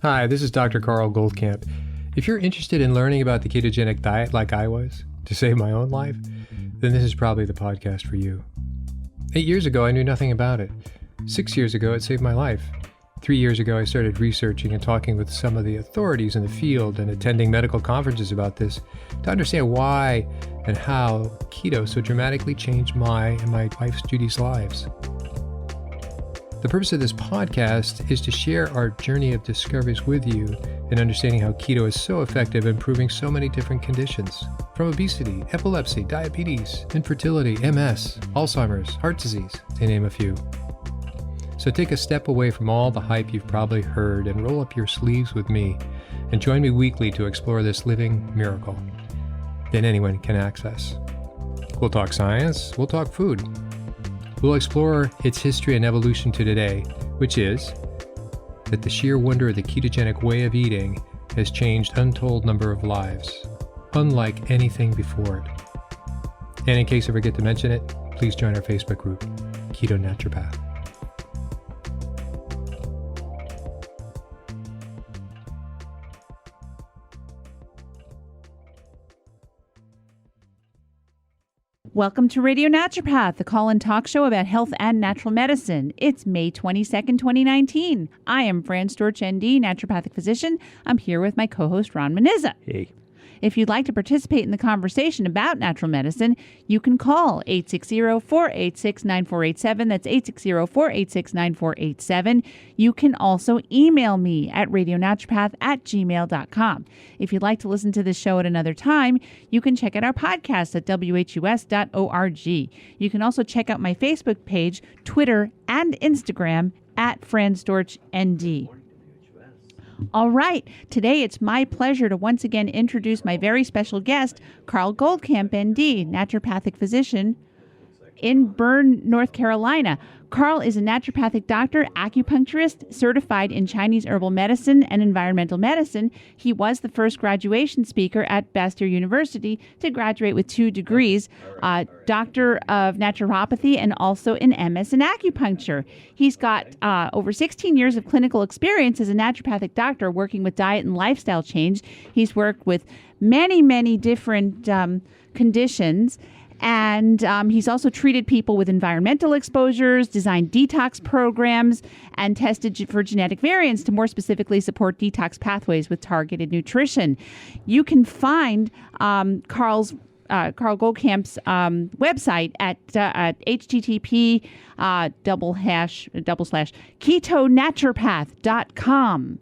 Hi, this is Dr. Carl Goldkamp. If you're interested in learning about the ketogenic diet like I was, to save my own life, then this is probably the podcast for you. 8 years ago, I knew nothing about it. 6 years ago, it saved my life. 3 years ago, I started researching and talking with some of the authorities in the field and attending medical conferences about this to understand why and how keto so dramatically changed my and my wife's Judy's lives. The purpose of this podcast is to share our journey of discoveries with you in understanding how keto is so effective in improving so many different conditions, from obesity, epilepsy, diabetes, infertility, MS, Alzheimer's, heart disease, to name a few. So take a step away from all the hype you've probably heard and roll up your sleeves with me and join me weekly to explore this living miracle that anyone can access. We'll talk science, we'll talk food. We'll explore its history and evolution to today, which is that the sheer wonder of the ketogenic way of eating has changed untold number of lives, unlike anything before it. And in case I forget to mention it, please join our Facebook group, Keto Naturopath. Welcome to Radio Naturopath, the call-in talk show about health and natural medicine. It's May 22nd, 2019. I am Fran Storch, ND, naturopathic physician. I'm here with my co-host, Ron Manizza. Hey. If you'd like to participate in the conversation about natural medicine, you can call 860-486-9487. That's 860-486-9487. You can also email me at radionaturopath@gmail.com. If you'd like to listen to this show at another time, you can check out our podcast at whus.org. You can also check out my Facebook page, Twitter, and Instagram at Fran Storch, ND. All right. Today, it's my pleasure to once again introduce my very special guest, Carl Goldkamp, ND, naturopathic physician in Bern, North Carolina. Carl is a naturopathic doctor, acupuncturist, certified in Chinese herbal medicine and environmental medicine. He was the first graduation speaker at Bastyr University to graduate with 2 degrees, Doctor of Naturopathy and also an MS in acupuncture. He's got over 16 years of clinical experience as a naturopathic doctor working with diet and lifestyle change. He's worked with many, many different conditions. And he's also treated people with environmental exposures, designed detox programs, and tested for genetic variants to more specifically support detox pathways with targeted nutrition. You can find Carl Goldkamp's website at http://ketonaturopath.com.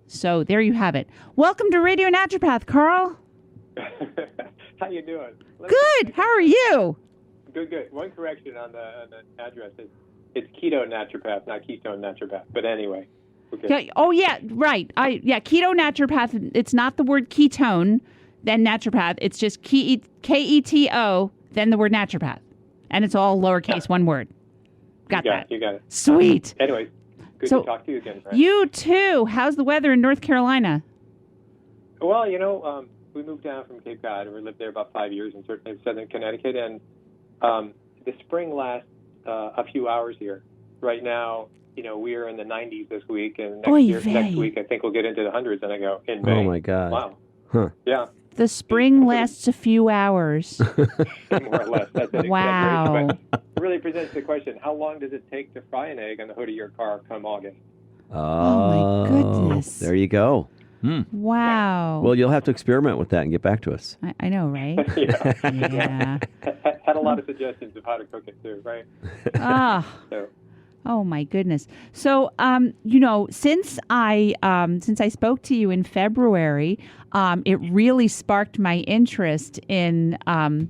So there you have it. Welcome to Radio Naturopath, Carl. How you doing? Good. How are you? Good. One correction on the address. It's Keto Naturopath, not Ketone Naturopath. But anyway. Okay. Yeah, oh, yeah, right. Keto Naturopath. It's not the word ketone, then naturopath. It's just Keto, then the word naturopath. And it's all lowercase, one word. Got that. You got it. Sweet. Anyway, good to talk to you again, Frank. You too. How's the weather in North Carolina? Well, we moved down from Cape Cod, and we lived there about 5 years in southern Connecticut, and the spring lasts a few hours here. Right now, we are in the 90s this week, and next week I think we'll get into the hundreds, and I go, in May. Oh, my God. Wow. Huh. Yeah. The spring lasts a few hours. More or less. That's it. Wow. Exactly. But it really presents the question, how long does it take to fry an egg on the hood of your car come August? Oh, my goodness. There you go. Wow. Well, you'll have to experiment with that and get back to us. I know, right? Yeah. Had a lot of suggestions of how to cook it too, right? Oh my goodness. So, since I spoke to you in February, it really sparked my interest in the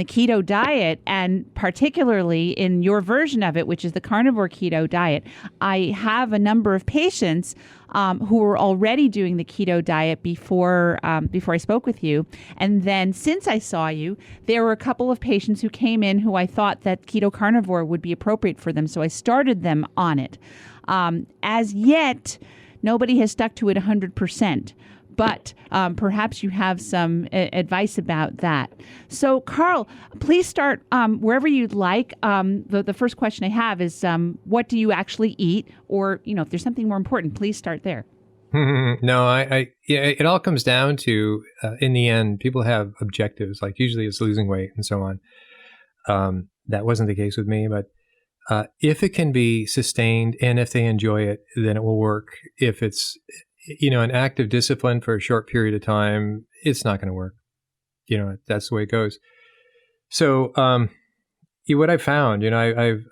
keto diet, and particularly in your version of it, which is the carnivore keto diet. I have a number of patients who were already doing the keto diet before I spoke with you. And then since I saw you, there were a couple of patients who came in who I thought that keto carnivore would be appropriate for them. So I started them on it. As yet, nobody has stuck to it 100%. but perhaps you have some advice about that. So, Carl, please start wherever you'd like. The first question I have is, what do you actually eat? Or, if there's something more important, please start there. No, it all comes down to, in the end, people have objectives, like usually it's losing weight and so on. That wasn't the case with me, but if it can be sustained and if they enjoy it, then it will work. If it's, an active discipline for a short period of time, it's not going to work. That's the way it goes. So, what I found, I've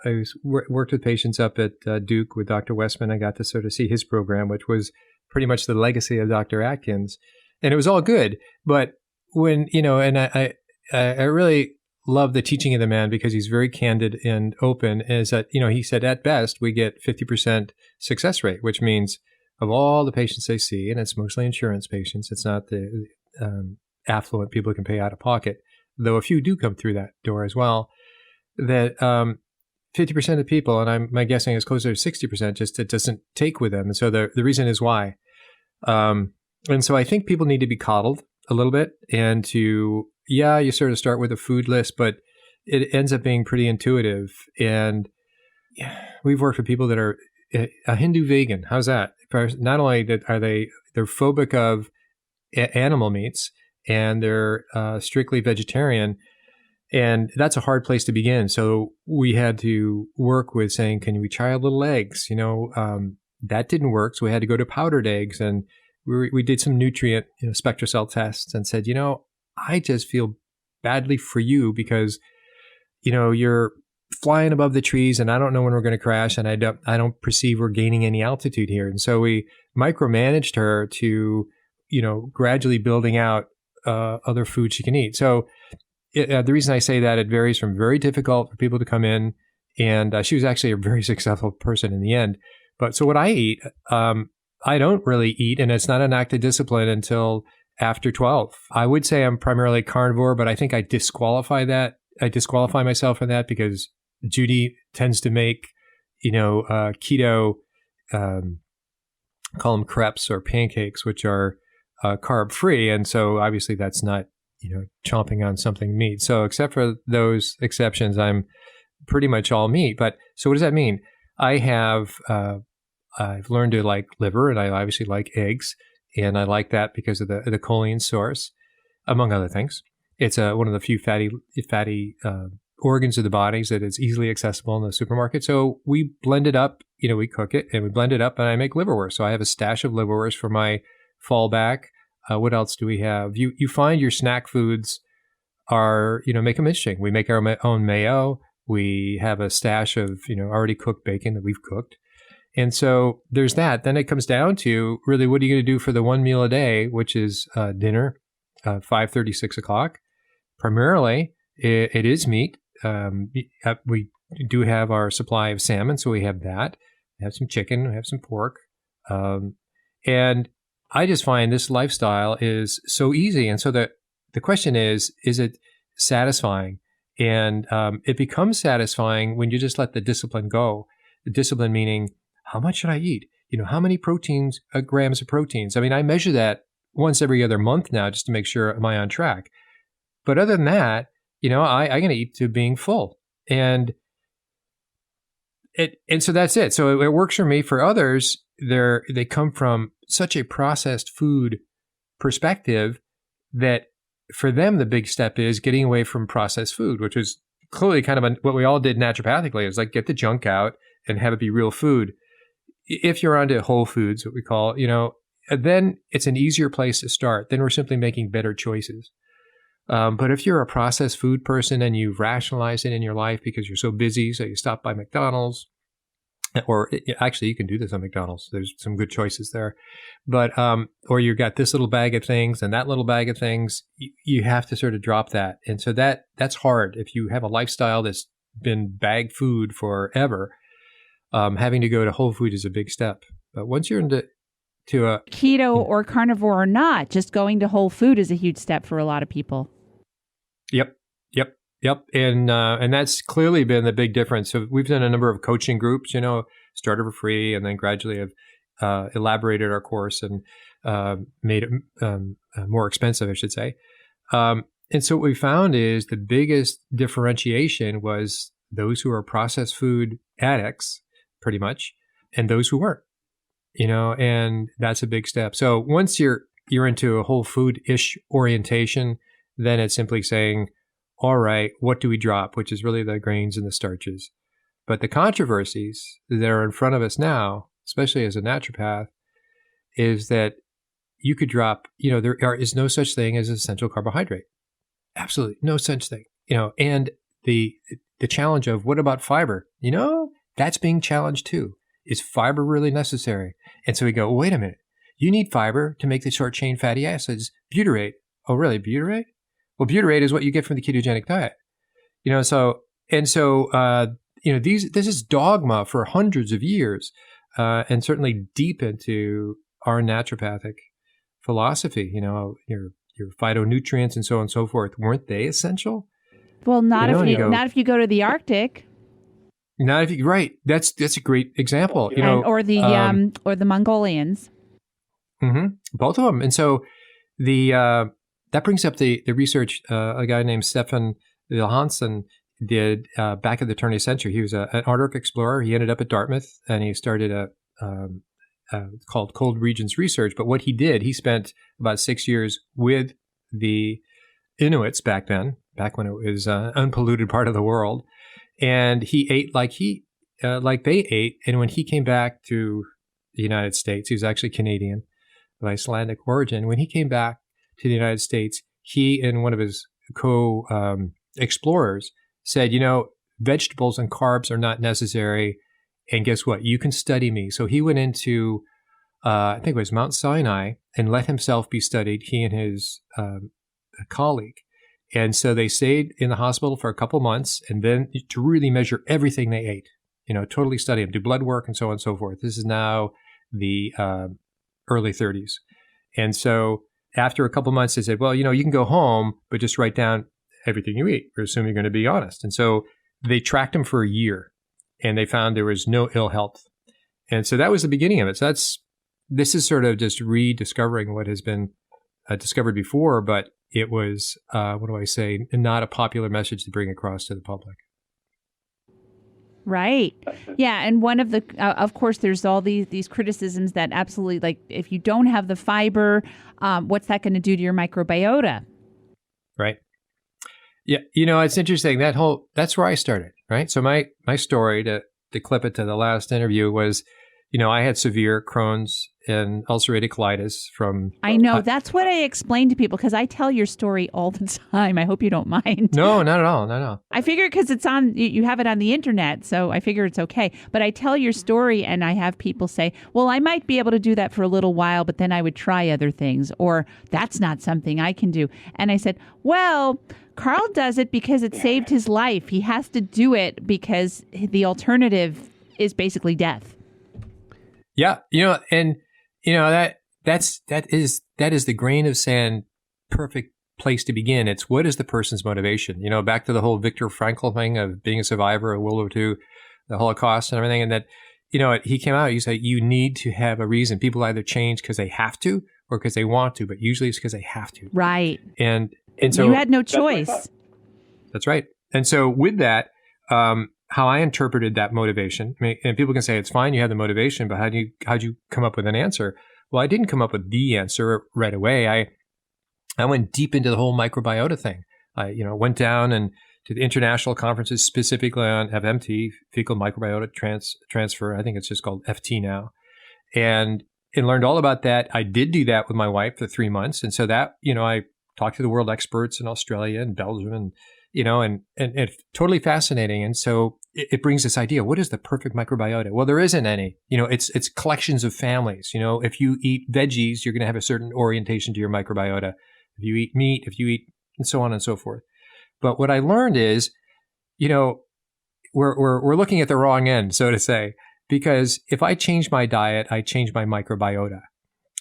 worked with patients up at Duke with Dr. Westman. I got to sort of see his program, which was pretty much the legacy of Dr. Atkins, and it was all good. But when, and I really love the teaching of the man because he's very candid and open, is that, he said at best we get 50% success rate, which means of all the patients they see, and it's mostly insurance patients, it's not the affluent people who can pay out of pocket, though a few do come through that door as well, that 50% of people, and my guessing is closer to 60%, just it doesn't take with them. And so the reason is why. And so I think people need to be coddled a little bit and you sort of start with a food list, but it ends up being pretty intuitive. And we've worked with people that are a Hindu vegan. How's that? Not only they're phobic of animal meats and they're strictly vegetarian, and that's a hard place to begin. So we had to work with saying, can we try little eggs? That didn't work. So we had to go to powdered eggs, and we did some nutrient SpectraCell tests and said, I just feel badly for you because, you're flying above the trees and I don't know when we're going to crash, and I don't perceive we're gaining any altitude here. And so we micromanaged her to, gradually building out other foods she can eat. So the reason I say that, it varies from very difficult for people to come in, and she was actually a very successful person in the end. But so what I eat, I don't really eat, and it's not an active discipline until after 12. I would say I'm primarily carnivore, but I think I disqualify myself in that because Judy tends to make, keto, call them crepes or pancakes, which are carb free. And so obviously that's not, chomping on something meat. So except for those exceptions, I'm pretty much all meat. But so what does that mean? I've learned to like liver, and I obviously like eggs, and I like that because of the choline source, among other things. It's one of the few fatty organs of the bodies that is easily accessible in the supermarket. So we blend it up, we cook it and we blend it up, and I make liverwurst. So I have a stash of liverwurst for my fallback. What else do we have? You find your snack foods are, make them interesting. We make our own mayo. We have a stash of, already cooked bacon that we've cooked. And so there's that. Then it comes down to really, what are you going to do for the one meal a day, which is dinner, 5:30, 6 o'clock. Primarily, it is meat. We do have our supply of salmon, so we have that. We have some chicken. We have some pork. And I just find this lifestyle is so easy. And so the question is it satisfying? And it becomes satisfying when you just let the discipline go. The discipline meaning, how much should I eat? How many grams of proteins? I mean, I measure that once every other month now just to make sure, am I on track? But other than that, I'm going to eat to being full. And so that's it. So it works for me. For others, they come from such a processed food perspective that for them, the big step is getting away from processed food, which is clearly kind of what we all did naturopathically, is like get the junk out and have it be real food. If you're onto whole foods, what we call, then it's an easier place to start. Then we're simply making better choices. But if you're a processed food person and you've rationalized it in your life because you're so busy, so you stop by McDonald's, or actually you can do this on McDonald's. There's some good choices there. But, or you've got this little bag of things and that little bag of things, you have to sort of drop that. And so that's hard. If you have a lifestyle that's been bag food forever, having to go to whole food is a big step. But once you're into a keto or carnivore or not, just going to whole food is a huge step for a lot of people. Yep. And that's clearly been the big difference. So we've done a number of coaching groups, started for free, and then gradually have elaborated our course. And made it more expensive, I should say. And so what we found is the biggest differentiation was those who are processed food addicts, pretty much, and those who weren't. And that's a big step. So once you're into a whole food-ish orientation, then it's simply saying, all right, what do we drop? Which is really the grains and the starches. But the controversies that are in front of us now, especially as a naturopath, is that you could drop, there is no such thing as essential carbohydrate. Absolutely no such thing. And the challenge of what about fiber? That's being challenged too. Is fiber really necessary? And so we go, wait a minute. You need fiber to make the short chain fatty acids, butyrate. Oh, really? Butyrate? Well, butyrate is what you get from the ketogenic diet. This is dogma for hundreds of years, and certainly deep into our naturopathic philosophy. Your phytonutrients and so on and so forth, weren't they essential? Well, not if you go to the Arctic. Not if you, right. That's a great example. Or the Mongolians. Mm-hmm, both of them. And so that brings up the research a guy named Stefan Johansson did back at the turn of the century. He was an Arctic explorer. He ended up at Dartmouth, and he started called Cold Regions Research. But what he did, he spent about 6 years with the Inuits back when it was an unpolluted part of the world, and he ate like they ate. And when he came back to the United States, he was actually Canadian of Icelandic origin. When he came back to the United States, he and one of his explorers said, vegetables and carbs are not necessary. And guess what? You can study me. So he went into, I think it was Mount Sinai, and let himself be studied, he and his colleague. And so they stayed in the hospital for a couple months, and then to really measure everything they ate, totally study them, do blood work and so on and so forth. This is now the early 30s. And so after a couple months, they said, well, you can go home, but just write down everything you eat. We're assuming you're going to be honest. And so they tracked him for a year, and they found there was no ill health. And so that was the beginning of it. So this is sort of just rediscovering what has been discovered before, but it was, not a popular message to bring across to the public. Right. Yeah. And one of the, of course, there's all these criticisms that absolutely, like, if you don't have the fiber, what's that going to do to your microbiota? Right. Yeah. It's interesting. That's where I started, right? So my story, to clip it to the last interview, was, I had severe Crohn's and ulcerative colitis from... I know. That's what I explain to people, because I tell your story all the time. I hope you don't mind. No, not at all. No. I figure because it's you have it on the internet, so I figure it's okay. But I tell your story, and I have people say, well, I might be able to do that for a little while, but then I would try other things, or that's not something I can do. And I said, well, Carl does it because it saved his life. He has to do it because the alternative is basically death. Yeah, that is the grain of sand, perfect place to begin. It's what is the person's motivation? Back to the whole Viktor Frankl thing of being a survivor of World War II, the Holocaust and everything, and that, he came out, you say you need to have a reason. People either change because they have to or because they want to, but usually it's because they have to. Right. And so you had no choice. That's right. And so with that, how I interpreted that motivation, and people can say it's fine, you have the motivation, but how'd you come up with an answer? Well, I didn't come up with the answer right away. I went deep into the whole microbiota thing. I went down and to the international conferences specifically on FMT, fecal microbiota transfer. I think it's just called FT now, and learned all about that. I did do that with my wife for 3 months, and so that I talked to the world experts in Australia and Belgium, and it's totally fascinating. And so it brings this idea, what is the perfect microbiota? Well, there isn't any. It's collections of families. If you eat veggies, you're going to have a certain orientation to your microbiota. If you eat meat, and so on and so forth. But what I learned is, we're looking at the wrong end, so to say, because if I change my diet, I change my microbiota.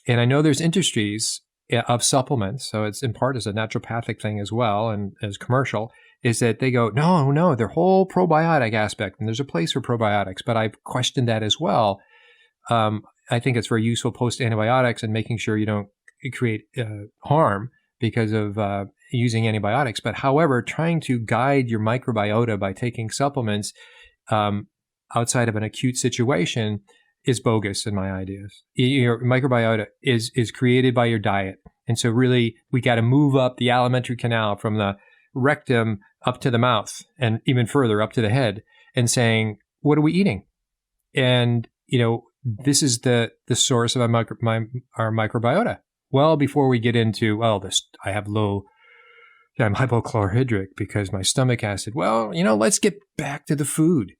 And I know there's industries of supplements, so it's in part as a naturopathic thing as well, and as commercial, is that they go, no, their whole probiotic aspect, and there's a place for probiotics, but I've questioned that as well. I think it's very useful post antibiotics and making sure you don't create harm because of using antibiotics. But however, trying to guide your microbiota by taking supplements outside of an acute situation is bogus in my ideas. Your microbiota is created by your diet. And so really, we got to move up the alimentary canal from the rectum up to the mouth and even further up to the head and saying, what are we eating? And, this is the source of our microbiota. Well, before we get into, I'm hypochlorhydric because my stomach acid. Well, let's get back to the food.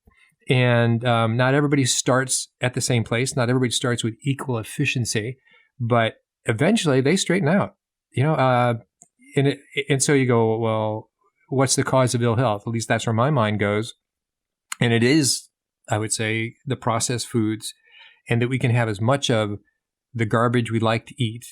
And not everybody starts at the same place. Not everybody starts with equal efficiency, but eventually they straighten out, and so you go, well, what's the cause of ill health? At least that's where my mind goes. And it is, I would say, the processed foods, and that we can have as much of the garbage we like to eat,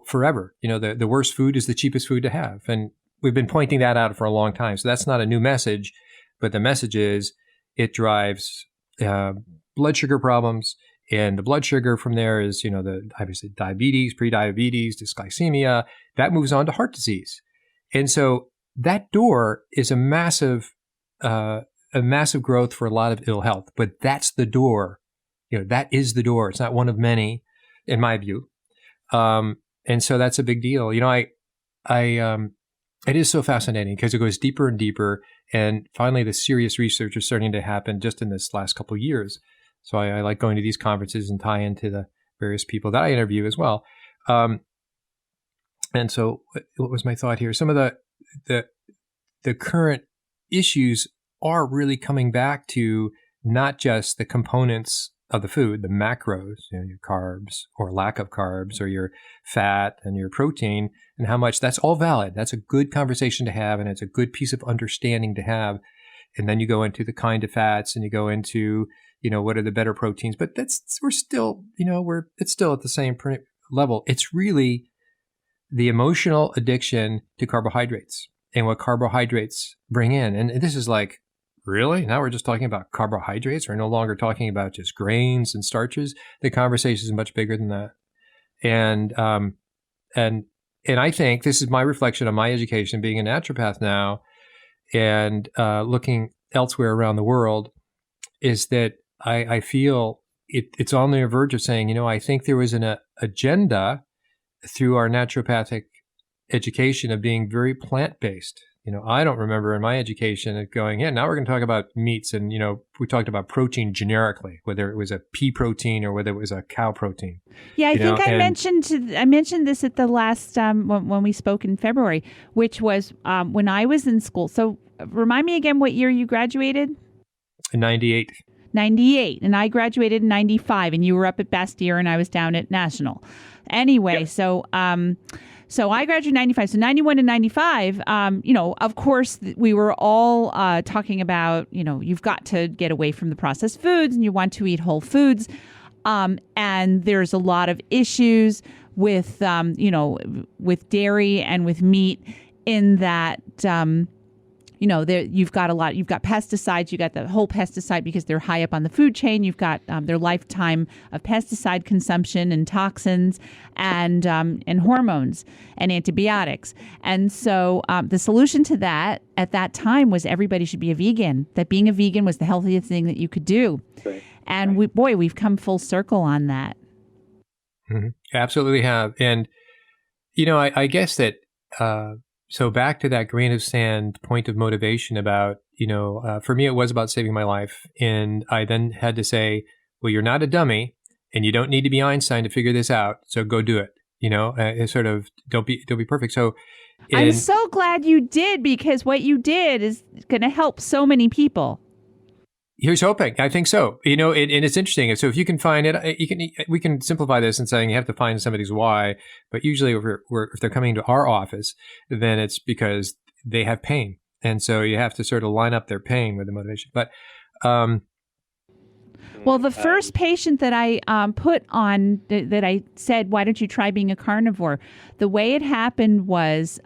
forever. The worst food is the cheapest food to have. And we've been pointing that out for a long time. So that's not a new message, but the message is it drives blood sugar problems. And the blood sugar from there is, obviously diabetes, prediabetes, dysglycemia. That moves on to heart disease. And so that door is a massive growth for a lot of ill health. But that's the door. That is the door. It's not one of many, in my view. And so that's a big deal. It is so fascinating because it goes deeper and deeper. And finally, the serious research is starting to happen just in this last couple of years. So I like going to these conferences and tie into the various people that I interview as well. And so what was my thought here? Some of the current issues are really coming back to not just the components of the food, the macros, your carbs or lack of carbs, or your fat and your protein, and how much. That's all valid. That's a good conversation to have, and it's a good piece of understanding to have. And then you go into the kind of fats, and you go into, what are the better proteins? But we're still, it's still at the same level. It's really the emotional addiction to carbohydrates and what carbohydrates bring in. And this is like, really? Now we're just talking about carbohydrates? We're no longer talking about just grains and starches. The conversation is much bigger than that. And I think this is my reflection on my education, being a naturopath now, and looking elsewhere around the world, is that I feel it's on the verge of saying, I think there was an agenda through our naturopathic education of being very plant-based. I don't remember in my education going, now we're going to talk about meats. And, we talked about protein generically, whether it was a pea protein or whether it was a cow protein. Yeah, I think I mentioned this at the last, when we spoke in February, which was when I was in school. So remind me again what year you graduated? In 98. 98. And I graduated in 95, and you were up at Bastyr and I was down at National. Anyway, yep. So I graduated in 95. So 91 and 95, of course, we were all talking about, you've got to get away from the processed foods and you want to eat whole foods. And there's a lot of issues with, with dairy and with meat, in that, you've got pesticides, you got the whole pesticide because they're high up on the food chain. You've got their lifetime of pesticide consumption and toxins and hormones and antibiotics. And so the solution to that at that time was everybody should be a vegan, that being a vegan was the healthiest thing that you could do. Right. And we've come full circle on that. Mm-hmm. Absolutely have. And, I guess that, so back to that grain of sand point of motivation about, for me, it was about saving my life. And I then had to say, well, you're not a dummy and you don't need to be Einstein to figure this out. So go do it. It's sort of don't be perfect. So I'm so glad you did, because what you did is going to help so many people. Here's hoping. I think so. And it's interesting. So if you can find it, we can simplify this in saying you have to find somebody's why. But usually, if they're coming to our office, then it's because they have pain, and so you have to sort of line up their pain with the motivation. But well, the first patient that I put on that I said, "Why don't you try being a carnivore?" The way it happened was.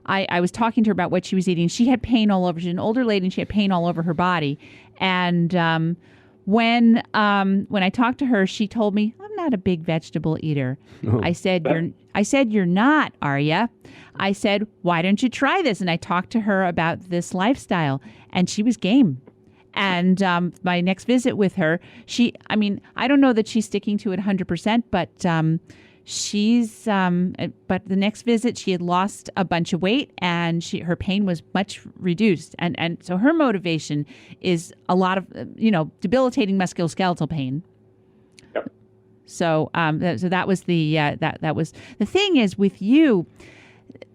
I was talking to her about what she was eating. She had pain all over. She's an older lady, and she had pain all over her body. And when I talked to her, she told me, I'm not a big vegetable eater. Oh. I said, you're not, are ya? I said, why don't you try this? And I talked to her about this lifestyle, and she was game. And my next visit with her, I don't know that she's sticking to it 100%, but but the next visit she had lost a bunch of weight, and her pain was much reduced. And so her motivation is a lot of, debilitating musculoskeletal pain. Yep. So that was that was the thing is with you.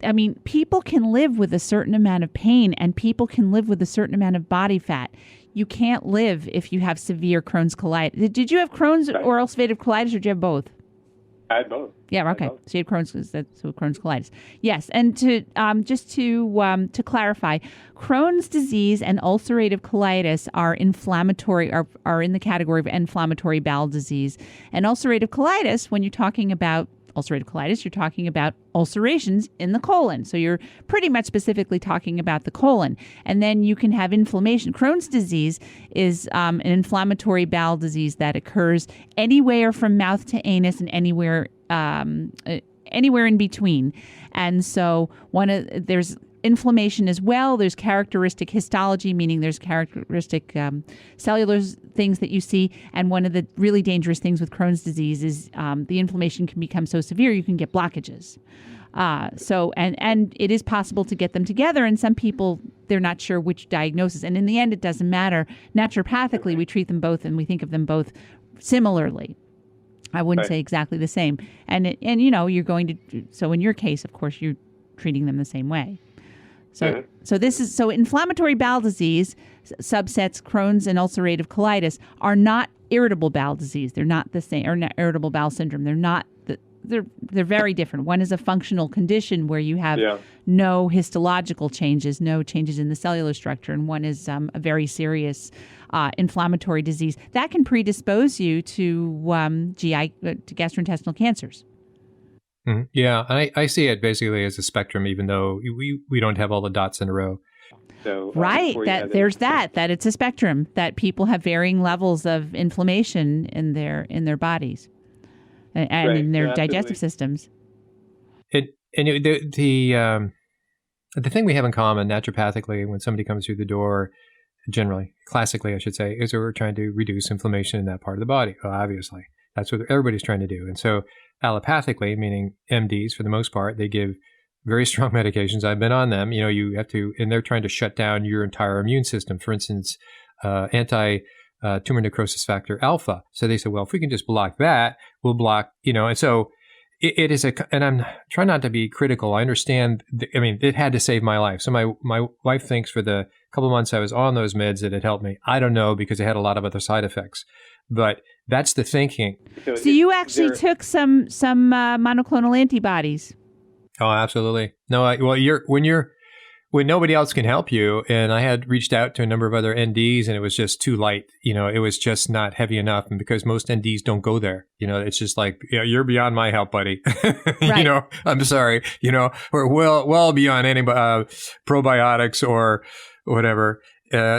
I mean, people can live with a certain amount of pain, and people can live with a certain amount of body fat. You can't live if you have severe Crohn's colitis. Did you have Crohn's or ulcerative colitis, or did you have both? I had both. Yeah. Okay. So you had Crohn's colitis. Yes. And to just to clarify, Crohn's disease and ulcerative colitis are inflammatory, are in the category of inflammatory bowel disease. And ulcerative colitis, when you're talking about ulcerative colitis, you're talking about ulcerations in the colon. So you're pretty much specifically talking about the colon. And then you can have inflammation. Crohn's disease is an inflammatory bowel disease that occurs anywhere from mouth to anus and anywhere in between. And so there's inflammation as well. There's characteristic histology, meaning there's characteristic cellular things that you see. And one of the really dangerous things with Crohn's disease is the inflammation can become so severe you can get blockages. And it is possible to get them together. And some people, they're not sure which diagnosis. And in the end, it doesn't matter. Naturopathically, we treat them both, and we think of them both similarly. I wouldn't say exactly the same. And you're going to. So in your case, of course, you're treating them the same way. So inflammatory bowel disease subsets Crohn's and ulcerative colitis are not irritable bowel disease. They're not the same, or not irritable bowel syndrome. They're not. They're very different. One is a functional condition where you have no histological changes, no changes in the cellular structure, and one is a very serious inflammatory disease that can predispose you to to gastrointestinal cancers. Mm-hmm. Yeah, I see it basically as a spectrum, even though we don't have all the dots in a row. So, right, that it's a spectrum, that people have varying levels of inflammation in their bodies and in their digestive systems. The thing we have in common naturopathically when somebody comes through the door, generally, classically I should say, is that we're trying to reduce inflammation in that part of the body. Well, obviously, that's what everybody's trying to do. And so allopathically, meaning MDs for the most part, they give very strong medications. I've been on them. You have to, and they're trying to shut down your entire immune system. For instance, tumor necrosis factor alpha. So they said, well, if we can just block that, we'll block, and so it is and I'm trying not to be critical. I understand, it had to save my life. So my wife thinks for the couple of months I was on those meds that it helped me. I don't know, because it had a lot of other side effects, but that's the thinking. So you actually took some monoclonal antibodies. Oh, absolutely. No, when nobody else can help you, and I had reached out to a number of other NDs, and it was just too light. It was just not heavy enough, and because most NDs don't go there, it's just like, you're beyond my help, buddy. Right. I'm sorry, or well beyond any probiotics or whatever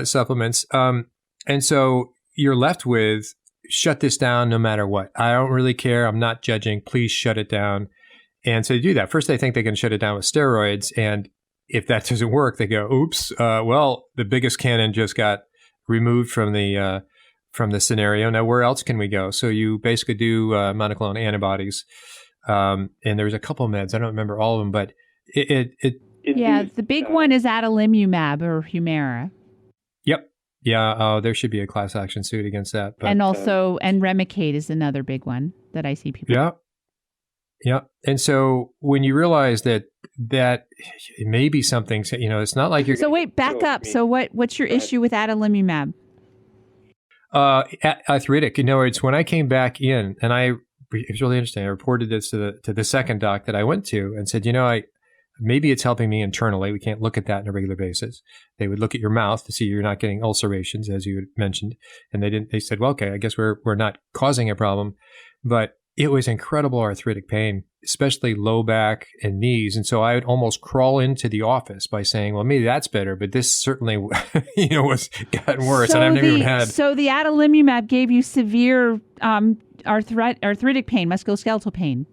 supplements. And so you're left with, shut this down no matter what. I don't really care. I'm not judging. Please shut it down. And so they do that. First, they think they can shut it down with steroids. And if that doesn't work, they go, oops, well, the biggest cannon just got removed from the scenario. Now, where else can we go? So you basically do monoclonal antibodies. And there's a couple of meds. I don't remember all of them, but the big one is adalimumab or Humira. Yep. Yeah, there should be a class action suit against that. But, and also, and Remicade is another big one that I see people. Yeah. And so when you realize that it may be something, it's not like you're... So wait, back up. So what's your issue with adalimumab? Arthritic. In other words, when I came back in, and it was really interesting, I reported this to the second doc that I went to and said, maybe it's helping me internally. We can't look at that on a regular basis. They would look at your mouth to see you're not getting ulcerations, as you mentioned. And they said, well, okay, I guess we're not causing a problem. But it was incredible arthritic pain, especially low back and knees. And so I would almost crawl into the office by saying, well, maybe that's better, but this certainly, was gotten worse. And I've never even had. So the adalimumab gave you severe arthritic pain, musculoskeletal pain.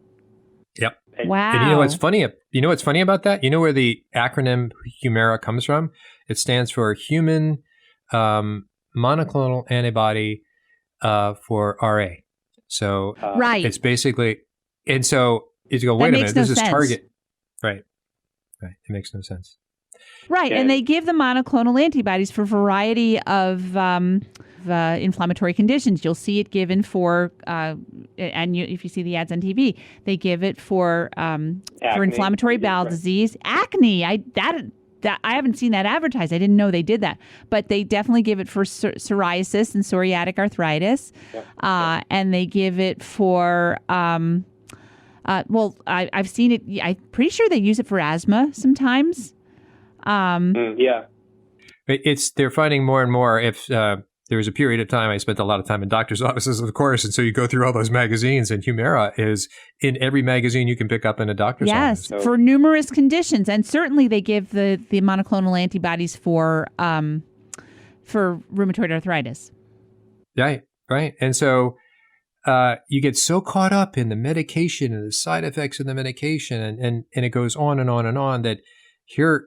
Yep. Wow. And you know what's funny? You know what's funny about that? You know where the acronym HUMIRA comes from? It stands for Human Monoclonal Antibody for RA. So right. It's basically, and so you go, wait a minute, this is target. Right. It makes no sense. Right. And they give the monoclonal antibodies for a variety of inflammatory conditions. You'll see it given for, if you see the ads on TV, they give it for inflammatory bowel disease, acne. I haven't seen that advertised. I didn't know they did that, but they definitely give it for psoriasis and psoriatic arthritis, and they give it for. I've seen it. I'm pretty sure they use it for asthma sometimes. They're finding more and more. If there was a period of time I spent a lot of time in doctors' offices, of course, and so you go through all those magazines, and HUMIRA is in every magazine you can pick up in a doctor's office. Yes, for numerous conditions, and certainly they give the monoclonal antibodies for rheumatoid arthritis. Right, and so you get so caught up in the medication and the side effects of the medication, and it goes on and on and on that here,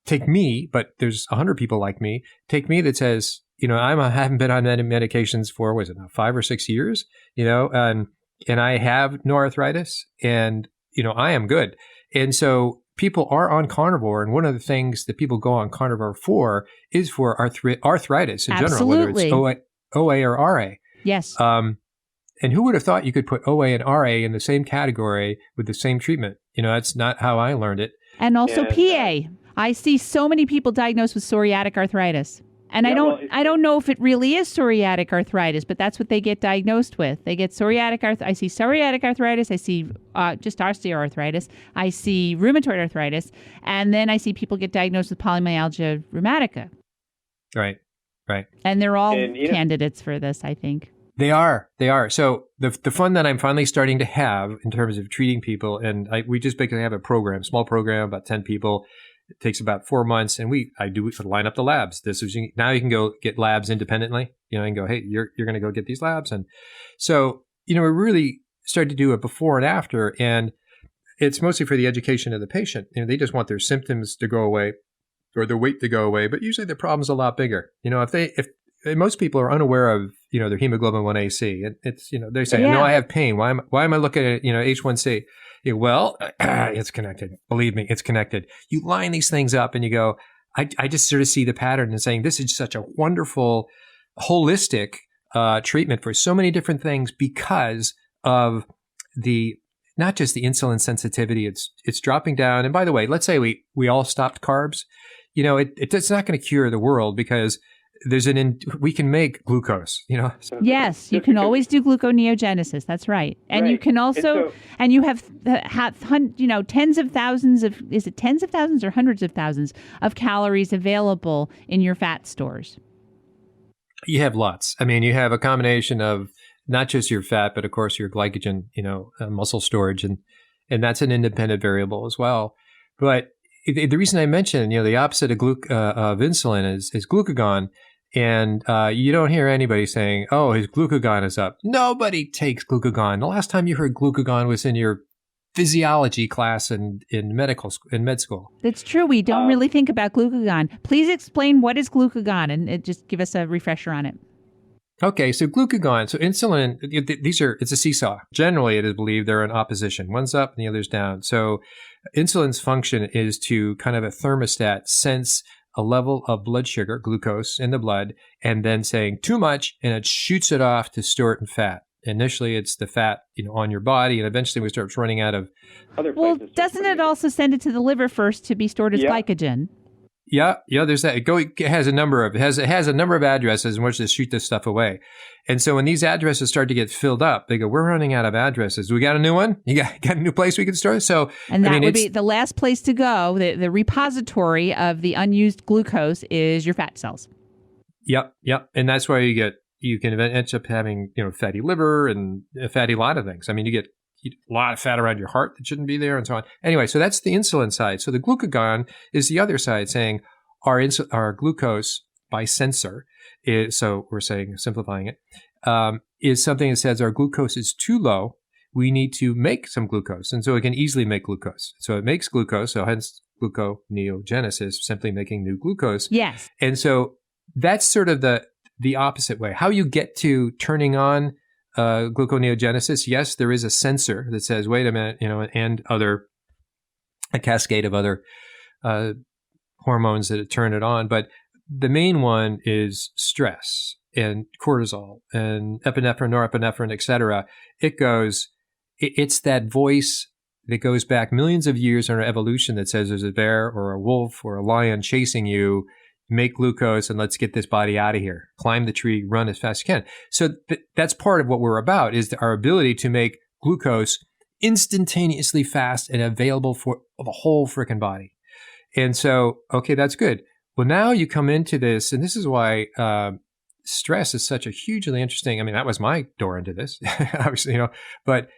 take me, but there's 100 people like me. Take me that says, I haven't been on medications for 5 or 6 years, and I have no arthritis, and I am good. And so people are on carnivore, and one of the things that people go on carnivore for is for arthritis in general, whether it's OA or RA. Yes. And who would have thought you could put OA and RA in the same category with the same treatment? That's not how I learned it. And also PA. I see so many people diagnosed with psoriatic arthritis. And I don't know if it really is psoriatic arthritis, but that's what they get diagnosed with. They get psoriatic arthritis. I see psoriatic arthritis. I see just osteoarthritis. I see rheumatoid arthritis. And then I see people get diagnosed with polymyalgia rheumatica. Right. And they're all candidates for this, I think. They are. So the fun that I'm finally starting to have in terms of treating people, and we just basically have a program, small program, about 10 people. It takes about 4 months, and I do line up the labs. Now you can go get labs independently, and go, hey, you're going to go get these labs. And so, we really started to do a before and after, and it's mostly for the education of the patient. They just want their symptoms to go away or their weight to go away, but usually the problem's a lot bigger. If most people are unaware of, their hemoglobin 1AC. It's, they say, no, I have pain. Why am I looking at, H1C? Well, it's connected. Believe me, it's connected. You line these things up and you go, I just sort of see the pattern and saying, this is such a wonderful, holistic treatment for so many different things because of not just the insulin sensitivity, it's dropping down. And by the way, let's say we all stopped carbs. It's not going to cure the world because we can make glucose, Yes, you can always do gluconeogenesis. That's right. And you can also, and you have tens of thousands of, is it tens of thousands or hundreds of thousands of calories available in your fat stores? You have lots. I mean, you have a combination of not just your fat, but of course your glycogen, muscle storage, and that's an independent variable as well. But the reason I mentioned, the opposite of insulin is glucagon, and you don't hear anybody saying, "Oh, his glucagon is up." Nobody takes glucagon. The last time you heard glucagon was in your physiology class in med school. That's true. We don't really think about glucagon. Please explain what is glucagon, and just give us a refresher on it. Okay, so glucagon, so insulin, it's a seesaw. Generally, it is believed they're in opposition. One's up and the other's down. So insulin's function is to kind of a thermostat sense a level of blood sugar, glucose in the blood, and then saying too much, and it shoots it off to store it in fat. Initially, it's the fat, on your body, and eventually we start running out of other places. Well, doesn't it also send it to the liver first to be stored as glycogen? Yeah, there's that. It has a number of addresses in which to shoot this stuff away. And so when these addresses start to get filled up, they go, we're running out of addresses. We got a new one? You got a new place we can store? So, and that would be the last place to go. The repository of the unused glucose is your fat cells. Yep. And that's why you get, you can end up having, fatty liver and a fatty lot of things. I mean, you eat a lot of fat around your heart that shouldn't be there and so on. Anyway, so that's the insulin side. So the glucagon is the other side, saying our glucose by sensor is, so we're saying, simplifying it, is something that says our glucose is too low. We need to make some glucose. And so it can easily make glucose. So it makes glucose. So hence gluconeogenesis, simply making new glucose. Yes. And so that's sort of the opposite way. How you get to turning on gluconeogenesis, yes, there is a sensor that says, wait a minute, and a cascade of other hormones that turn it on. But the main one is stress and cortisol and epinephrine, norepinephrine, et cetera. It's that voice that goes back millions of years in our evolution that says there's a bear or a wolf or a lion chasing you, make glucose, and let's get this body out of here. Climb the tree, run as fast as you can. So that's part of what we're about, is our ability to make glucose instantaneously fast and available for the whole freaking body. And so, okay, that's good. Well, now you come into this, and this is why stress is such a hugely interesting. I mean, that was my door into this, obviously, but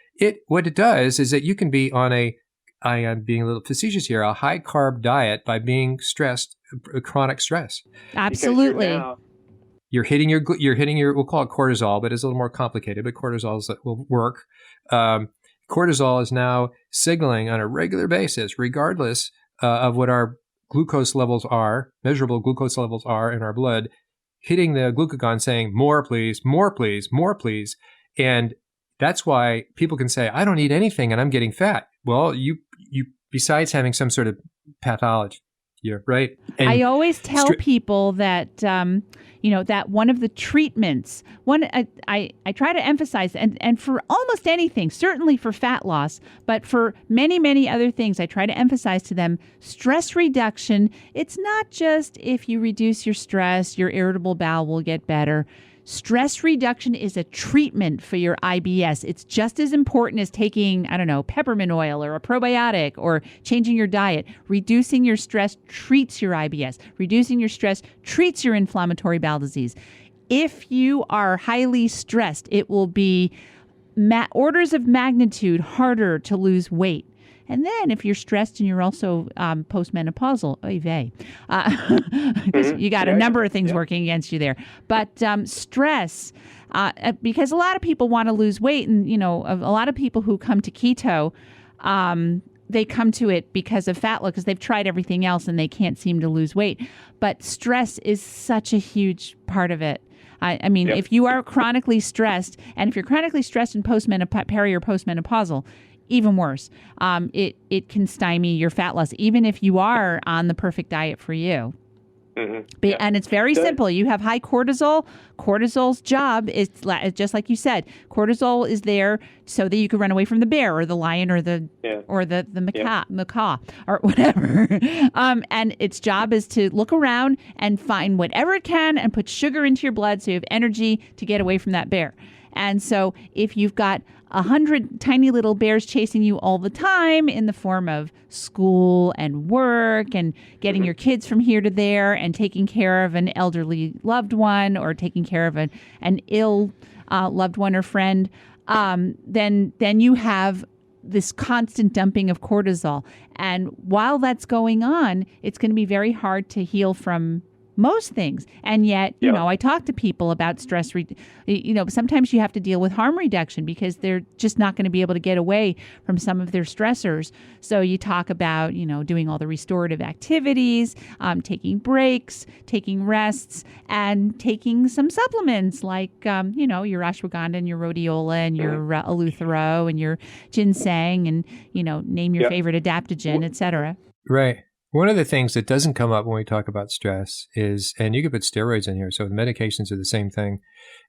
what it does is that you can be on I am being a little facetious here, a high carb diet by being stressed, chronic stress. Absolutely. You're hitting your, we'll call it cortisol, but it's a little more complicated, but cortisol will work. Cortisol is now signaling on a regular basis, regardless of what our glucose levels are, measurable glucose levels are in our blood, hitting the glucagon saying, more please, more please, more please. And that's why people can say, I don't eat anything and I'm getting fat. Well, you besides having some sort of pathology, right? And I always tell people that, that one of the treatments, I try to emphasize, and for almost anything, certainly for fat loss, but for many, many other things, I try to emphasize to them stress reduction. It's not just if you reduce your stress, your irritable bowel will get better. Stress reduction is a treatment for your IBS. It's just as important as taking, peppermint oil or a probiotic or changing your diet. Reducing your stress treats your IBS. Reducing your stress treats your inflammatory bowel disease. If you are highly stressed, it will be orders of magnitude harder to lose weight. And then if you're stressed and you're also postmenopausal, oy vey, because you got a number of things working against you there. But stress, because a lot of people want to lose weight, and a lot of people who come to keto, they come to it because of fat loss, because they've tried everything else and they can't seem to lose weight. But stress is such a huge part of it. I mean, if you are chronically stressed, and if you're chronically stressed in peri or postmenopausal, even worse. It can stymie your fat loss, even if you are on the perfect diet for you. Mm-hmm. And it's very simple. You have high cortisol. Cortisol's job is, just like you said, cortisol is there so that you can run away from the bear or the lion or the macaw or whatever. And its job is to look around and find whatever it can and put sugar into your blood so you have energy to get away from that bear. And so if you've got 100 tiny little bears chasing you all the time in the form of school and work and getting your kids from here to there and taking care of an elderly loved one or taking care of an ill loved one or friend, then you have this constant dumping of cortisol. And while that's going on, it's going to be very hard to heal from most things. And yet, I talk to people about stress. Sometimes you have to deal with harm reduction because they're just not going to be able to get away from some of their stressors. So you talk about, doing all the restorative activities, taking breaks, taking rests, and taking some supplements like, your ashwagandha and your rhodiola and your eleuthero and your ginseng and, name your favorite adaptogen, et cetera. Right. One of the things that doesn't come up when we talk about stress is, and you could put steroids in here, so the medications are the same thing,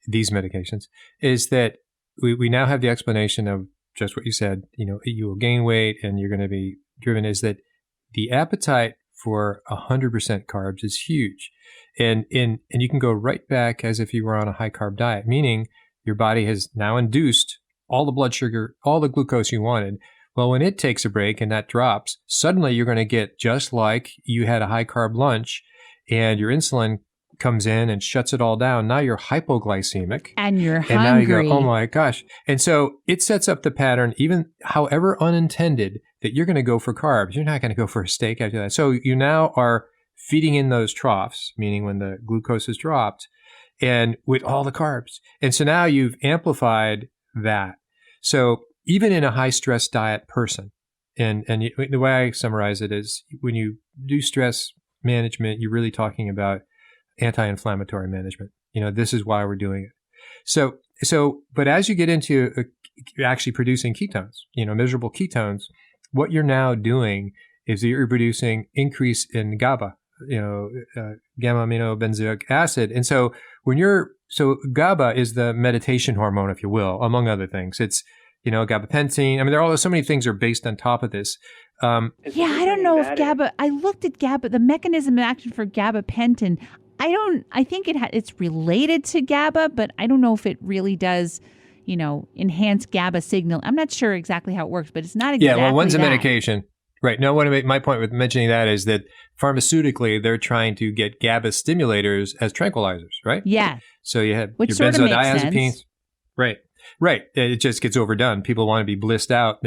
these medications, is that we now have the explanation of just what you said, you will gain weight and you're going to be driven, is that the appetite for 100% carbs is huge. And you can go right back as if you were on a high carb diet, meaning your body has now induced all the blood sugar, all the glucose you wanted. Well, when it takes a break and that drops, suddenly you're going to get just like you had a high carb lunch and your insulin comes in and shuts it all down. Now you're hypoglycemic. And you're hungry. And now you go, oh my gosh. And so it sets up the pattern, even however unintended, that you're going to go for carbs. You're not going to go for a steak after that. So you now are feeding in those troughs, meaning when the glucose is dropped, and with all the carbs. And so now you've amplified that. So even in a high stress diet person, and the way I summarize it is when you do stress management, you're really talking about anti-inflammatory management. This is why we're doing it. So, but as you get into actually producing ketones, measurable ketones, what you're now doing is that you're producing increase in GABA, gamma aminobenzoic acid. And so so GABA is the meditation hormone, if you will, among other things. It's, gabapentin. I mean, there are so many things are based on top of this. I don't know if GABA, I looked at GABA, the mechanism of action for gabapentin. I think it's related to GABA, but I don't know if it really does, enhance GABA signal. I'm not sure exactly how it works, but it's not exactly Yeah, well, one's a that. medication. Right. No, my point with mentioning that is that pharmaceutically, they're trying to get GABA stimulators as tranquilizers, right? Yeah. So you have Which your sort of makes benzodiazepines. sense. Right. It just gets overdone. People want to be blissed out.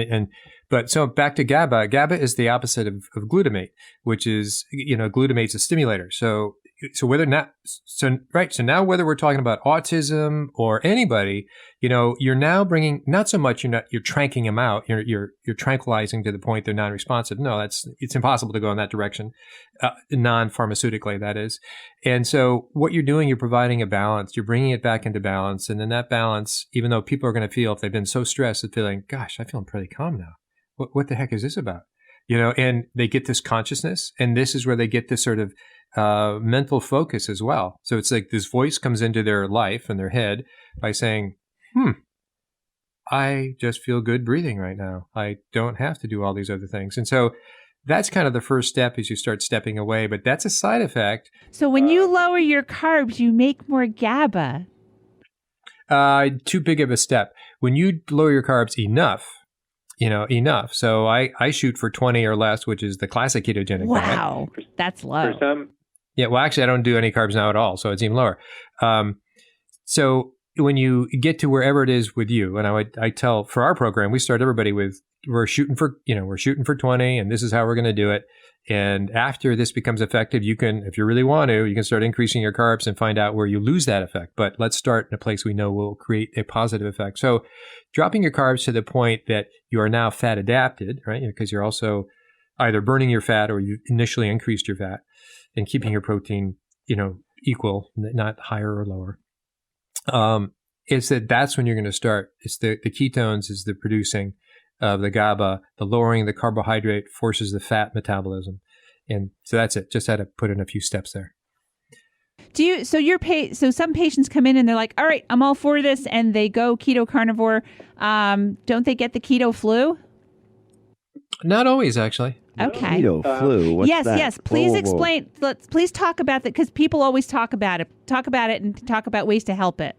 But so back to GABA. GABA is the opposite of glutamate, which is, glutamate's a stimulator. So whether now whether we're talking about autism or anybody, you're now bringing, not so much you're tranking them out, you're tranquilizing to the point they're non-responsive. No, it's impossible to go in that direction, non-pharmaceutically, that is. And so what you're doing, you're providing a balance, you're bringing it back into balance. And then that balance, even though people are going to feel, if they've been so stressed, they're feeling, gosh, I'm feeling pretty calm now. What the heck is this about? And they get this consciousness, and this is where they get this sort of mental focus as well. So it's like this voice comes into their life and their head by saying, I just feel good breathing right now. I don't have to do all these other things. And so that's kind of the first step as you start stepping away, but that's a side effect. So when you lower your carbs, you make more GABA. Too big of a step. When you lower your carbs enough. So I shoot for 20 or less, which is the classic ketogenic diet. Wow, that's low. For some, Yeah, well, actually, I don't do any carbs now at all, so it's even lower. So when you get to wherever it is with you, and I tell for our program, we start everybody with we're shooting for 20, and this is how we're going to do it. And after this becomes effective, you can, if you really want to, you can start increasing your carbs and find out where you lose that effect. But let's start in a place we know will create a positive effect. So dropping your carbs to the point that you are now fat adapted, right? Because you're also either burning your fat or you initially increased your fat, and keeping your protein, equal, not higher or lower. Is that's when you're going to start. It's the ketones is the producing of the GABA, the lowering of the carbohydrate forces the fat metabolism. And so that's it. Just had to put in a few steps there. So some patients come in and they're like, all right, I'm all for this. And they go keto carnivore. Don't they get the keto flu? Not always, actually. Okay. Keto flu. What's that? Yes. Please Whoa. explain. Please talk about that, because people always talk about it. Talk about it and talk about ways to help it.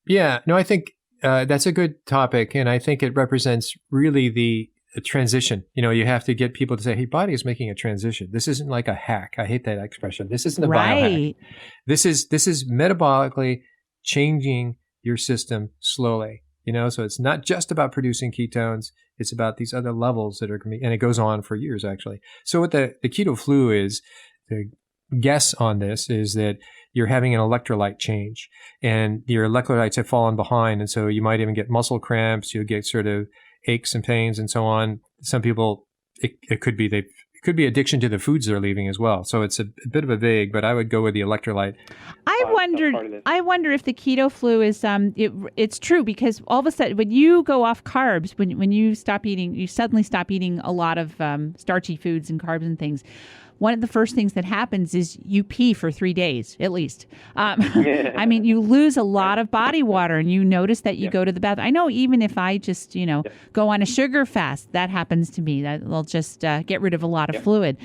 Yeah. No, I think that's a good topic. And I think it represents really the transition. You have to get people to say, hey, body is making a transition. This isn't like a hack. I hate that expression. This isn't a biohack. This is metabolically changing your system slowly. So it's not just about producing ketones. It's about these other levels that are going to be, and it goes on for years, actually. So what the keto flu is, the guess on this is that you're having an electrolyte change, and your electrolytes have fallen behind. And so you might even get muscle cramps. You'll get sort of aches and pains and so on. Some people, it could be addiction to the foods they're leaving as well. So it's a bit of a vague, but I would go with the electrolyte. I wonder if the keto flu is it's true, because all of a sudden when you go off carbs, when you stop eating, you suddenly stop eating a lot of starchy foods and carbs and things. One of the first things that happens is you pee for 3 days, at least. I mean, you lose a lot of body water, and you notice that you go to the bathroom. I know even if I just, go on a sugar fast, that happens to me. That will just get rid of a lot of fluid.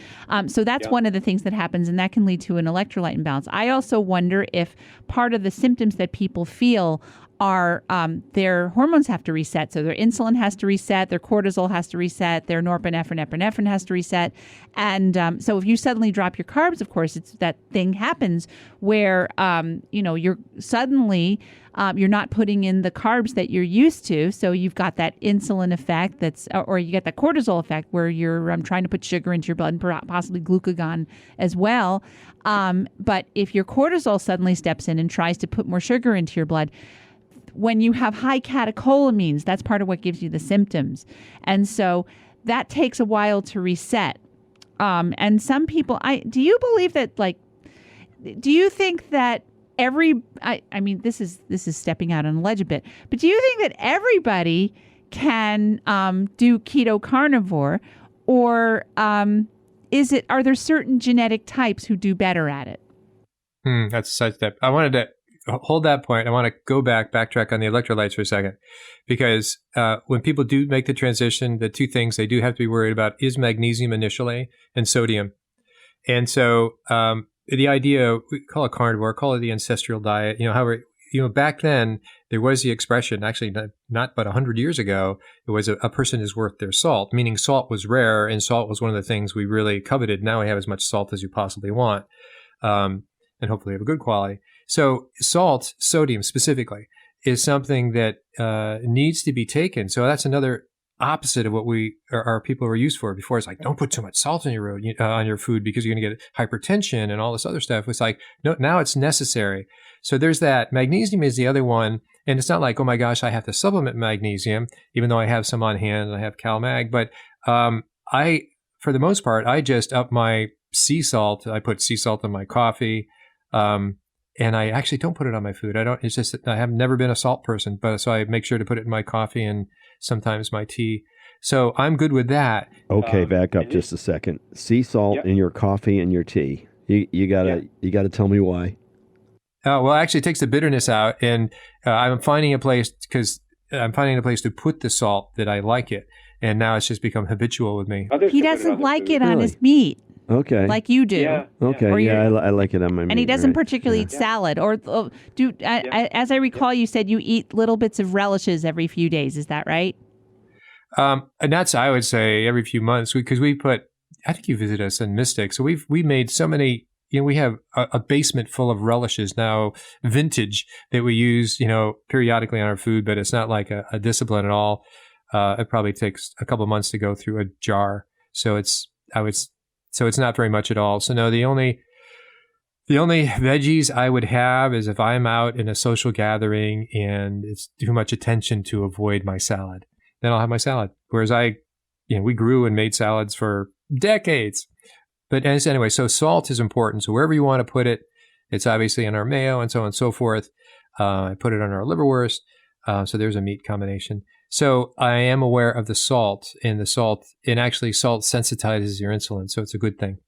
So that's one of the things that happens, and that can lead to an electrolyte imbalance. I also wonder if part of the symptoms that people feel are their hormones have to reset. So their insulin has to reset, their cortisol has to reset, their norepinephrine has to reset. And so if you suddenly drop your carbs, of course, it's that thing happens where, you're suddenly, you're not putting in the carbs that you're used to. So you've got that insulin effect or you get that cortisol effect where you're trying to put sugar into your blood and possibly glucagon as well. But if your cortisol suddenly steps in and tries to put more sugar into your blood, when you have high catecholamines, that's part of what gives you the symptoms. And so that takes a while to reset. And some people, do you believe that, do you think that this is stepping out on a ledge a bit, but do you think that everybody can do keto carnivore, or are there certain genetic types who do better at it? That's such that. I wanted to hold that point. I want to backtrack on the electrolytes for a second, because when people do make the transition, the two things they do have to be worried about is magnesium initially and sodium. And so the idea, we call it carnivore, call it the ancestral diet, however, back then there was the expression, actually not but 100 years ago, it was a person is worth their salt, meaning salt was rare and salt was one of the things we really coveted. Now we have as much salt as you possibly want, and hopefully have a good quality. So salt, sodium specifically, is something that needs to be taken. So that's another opposite of what our people were used for before. It's like, don't put too much salt on your food because you're going to get hypertension and all this other stuff. It's like, no, now it's necessary. So there's that. Magnesium is the other one. And it's not like, oh my gosh, I have to supplement magnesium, even though I have some on hand and I have CalMag. But for the most part, I just up my sea salt. I put sea salt in my coffee. And I actually don't put it on my food. It's just that I have never been a salt person, so I make sure to put it in my coffee and sometimes my tea. So I'm good with that. Okay, back up just a second. Sea salt in your coffee and your tea. You gotta tell me why. Well, actually, it takes the bitterness out, and I'm finding a place to put the salt that I like it, and now it's just become habitual with me. He doesn't like it on his meat. Okay. Like you do. Yeah. Okay. I like it on my meat. And he doesn't particularly eat salad. Or as I recall, you said you eat little bits of relishes every few days. Is that right? And that's, I would say, every few months, because I think you visited us in Mystic. So we made so many, we have a basement full of relishes now, vintage, that we use, periodically on our food, but it's not like a discipline at all. It probably takes a couple of months to go through a jar. So it's not very much at all. So no, the only veggies I would have is if I'm out in a social gathering and it's too much attention to avoid my salad, then I'll have my salad. Whereas we grew and made salads for decades. But anyway, so salt is important. So wherever you want to put it, it's obviously in our mayo and so on and so forth. I put it on our liverwurst. So there's a meat combination. So I am aware of the salt, and actually salt sensitizes your insulin. So it's a good thing.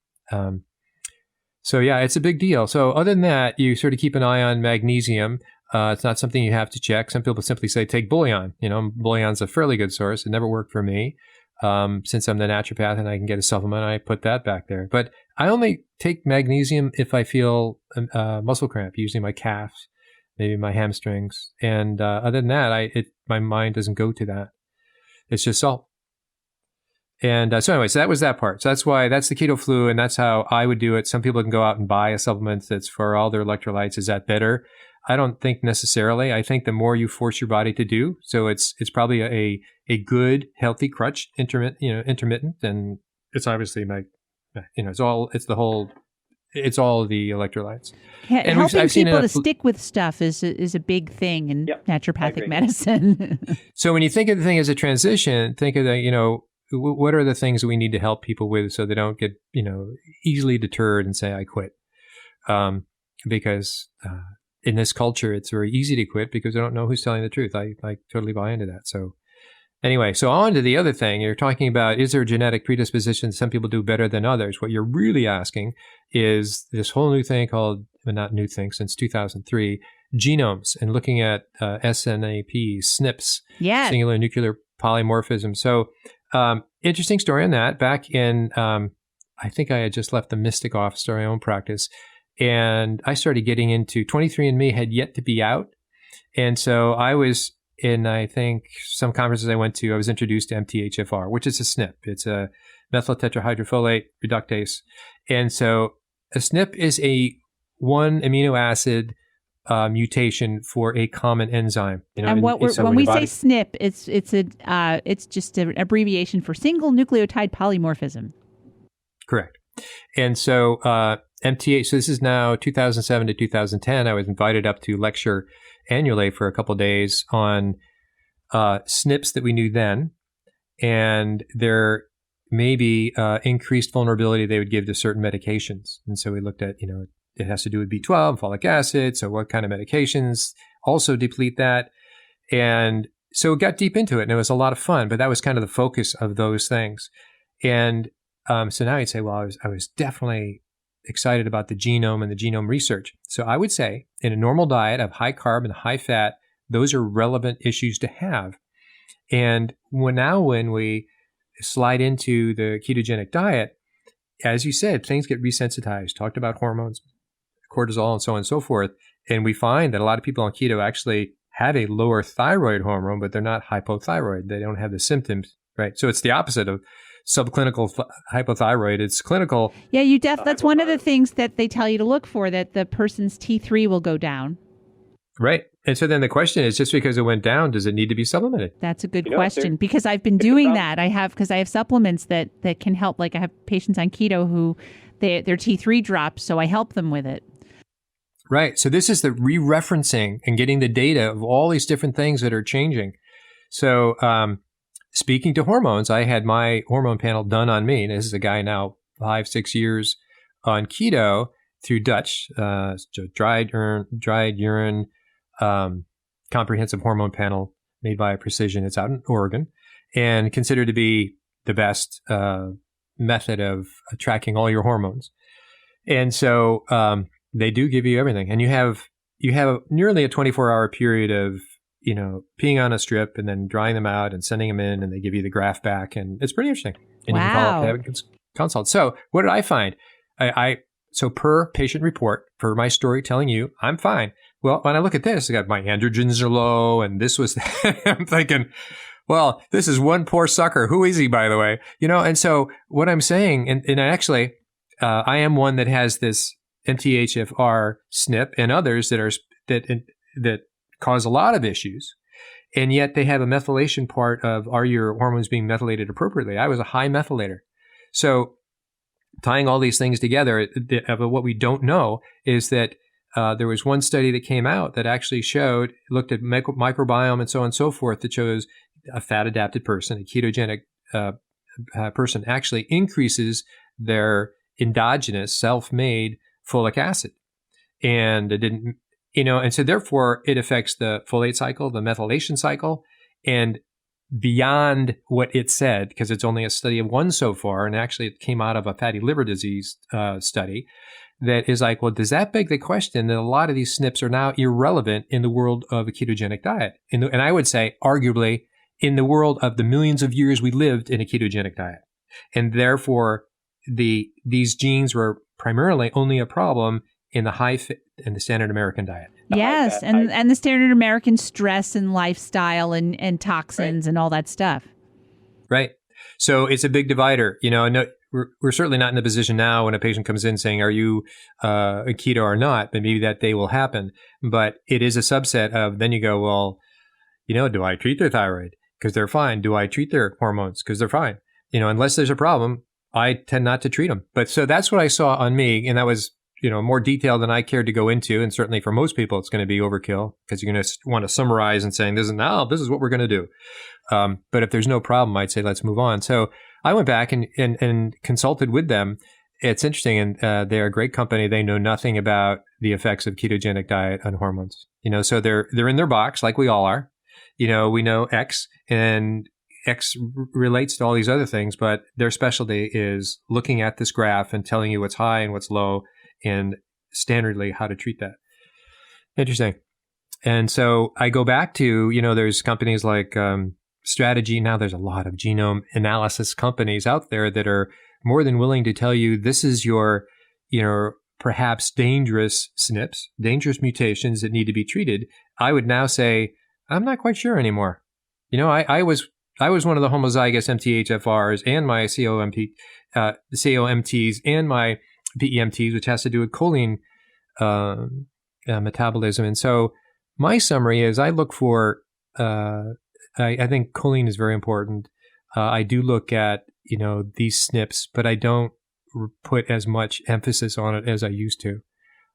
So yeah, it's a big deal. So other than that, you sort of keep an eye on magnesium. It's not something you have to check. Some people simply say, take bouillon. Bouillon's a fairly good source. It never worked for me. Since I'm the naturopath and I can get a supplement, I put that back there. But I only take magnesium if I feel muscle cramp, usually my calves, maybe my hamstrings. And other than that, my mind doesn't go to that. It's just salt. And so that was that part. So that's the keto flu, and that's how I would do it. Some people can go out and buy a supplement that's for all their electrolytes. Is that better? I don't think necessarily. I think the more you force your body to do, so it's probably a good, healthy crutch, intermittent, and it's obviously it's all the electrolytes. Helping people to stick with stuff is a big thing in naturopathic medicine. So when you think of the thing as a transition, think of what are the things that we need to help people with so they don't get, easily deterred and say, I quit. Because in this culture, it's very easy to quit because they don't know who's telling the truth. I totally buy into that. So anyway, so on to the other thing. You're talking about, is there genetic predisposition? Some people do better than others. What you're really asking is this whole new thing called, not new thing, since 2003, genomes, and looking at SNAP, SNPs, singular nuclear polymorphism. So interesting story on that. Back in, I think I had just left the Mystic office, our own practice, and I started getting into 23andMe had yet to be out. And so I was in, I think, some conferences I went to, I was introduced to MTHFR, which is a SNP. It's a methyl tetrahydrofolate reductase. And so a SNP is a one amino acid mutation for a common enzyme. And when we say SNP, it's just an abbreviation for single nucleotide polymorphism. Correct. And so MTH, so this is now 2007 to 2010. I was invited up to lecture annually for a couple of days on SNPs that we knew then, and their maybe increased vulnerability they would give to certain medications. And so we looked at, it has to do with B12, folic acid. So what kind of medications also deplete that? And so it got deep into it, and it was a lot of fun, but that was kind of the focus of those things. And so now you'd say, well, I was definitely excited about the genome and the genome research. So I would say in a normal diet of high carb and high fat, those are relevant issues to have. And when we slide into the ketogenic diet, as you said, things get resensitized. Talked about hormones, cortisol, and so on and so forth. And we find that a lot of people on keto actually have a lower thyroid hormone, but they're not hypothyroid. They don't have the symptoms, right? So it's the opposite of subclinical hypothyroid. It's clinical. Yeah, that's one of the things that they tell you to look for, that the person's T3 will go down. Right. And so then the question is, just because it went down, does it need to be supplemented? That's a good question, because I've been doing that. Because I have supplements that can help. Like I have patients on keto who their T3 drops, so I help them with it. Right. So this is the re-referencing and getting the data of all these different things that are changing. So speaking to hormones, I had my hormone panel done on me. And this is a guy now 5-6 years on keto through Dutch, dried urine, comprehensive hormone panel made by Precision. It's out in Oregon and considered to be the best method of tracking all your hormones. And so they do give you everything. And you have nearly a 24-hour period of peeing on a strip and then drying them out and sending them in, and they give you the graph back, and it's pretty interesting. And wow. You can call up, have a consult. So what did I find? So per patient report, for my story telling you, I'm fine. Well, when I look at this, I got my androgens are low, and this was that. I'm thinking, well, this is one poor sucker. Who is he, by the way? And so what I'm saying, and actually, I am one that has this MTHFR SNP and others that cause a lot of issues, and yet they have a methylation part of, are your hormones being methylated appropriately? I was a high methylator. So tying all these things together, what we don't know is that there was one study that came out that actually looked at microbiome and so on and so forth, that shows a fat-adapted person, a ketogenic person, actually increases their endogenous, self-made folic acid. And it didn't, and so therefore it affects the folate cycle, the methylation cycle, and beyond what it said, because it's only a study of one so far, and actually it came out of a fatty liver disease study, that is like, well, does that beg the question that a lot of these SNPs are now irrelevant in the world of a ketogenic diet? And I would say, arguably, in the world of the millions of years we lived in a ketogenic diet. And therefore, these genes were primarily only a problem in the standard American diet. Yes, and the standard American stress and lifestyle and toxins and all that stuff. Right. So it's a big divider. No, we're certainly not in the position now when a patient comes in saying, are you a keto or not? But maybe that day will happen. But it is a subset of, then you go, well, do I treat their thyroid? Because they're fine. Do I treat their hormones? Because they're fine. Unless there's a problem, I tend not to treat them. But so that's what I saw on me. And that was, more detailed than I cared to go into. And certainly for most people, it's going to be overkill, because you're going to want to summarize and saying, this is what we're going to do. But if there's no problem, I'd say, let's move on. So I went back and consulted with them. It's interesting. And they're a great company. They know nothing about the effects of ketogenic diet on hormones. So they're in their box like we all are. We know X, and X relates to all these other things, but their specialty is looking at this graph and telling you what's high and what's low, and standardly how to treat that. Interesting. And so I go back to, there's companies like Strategene. Now there's a lot of genome analysis companies out there that are more than willing to tell you, this is your perhaps dangerous SNPs, dangerous mutations that need to be treated, I would now say, I'm not quite sure anymore. I was one of the homozygous MTHFRs and my COMTs and my PEMTs, which has to do with choline metabolism. And so my summary is I look for, I think choline is very important. I do look at, these SNPs, but I don't put as much emphasis on it as I used to.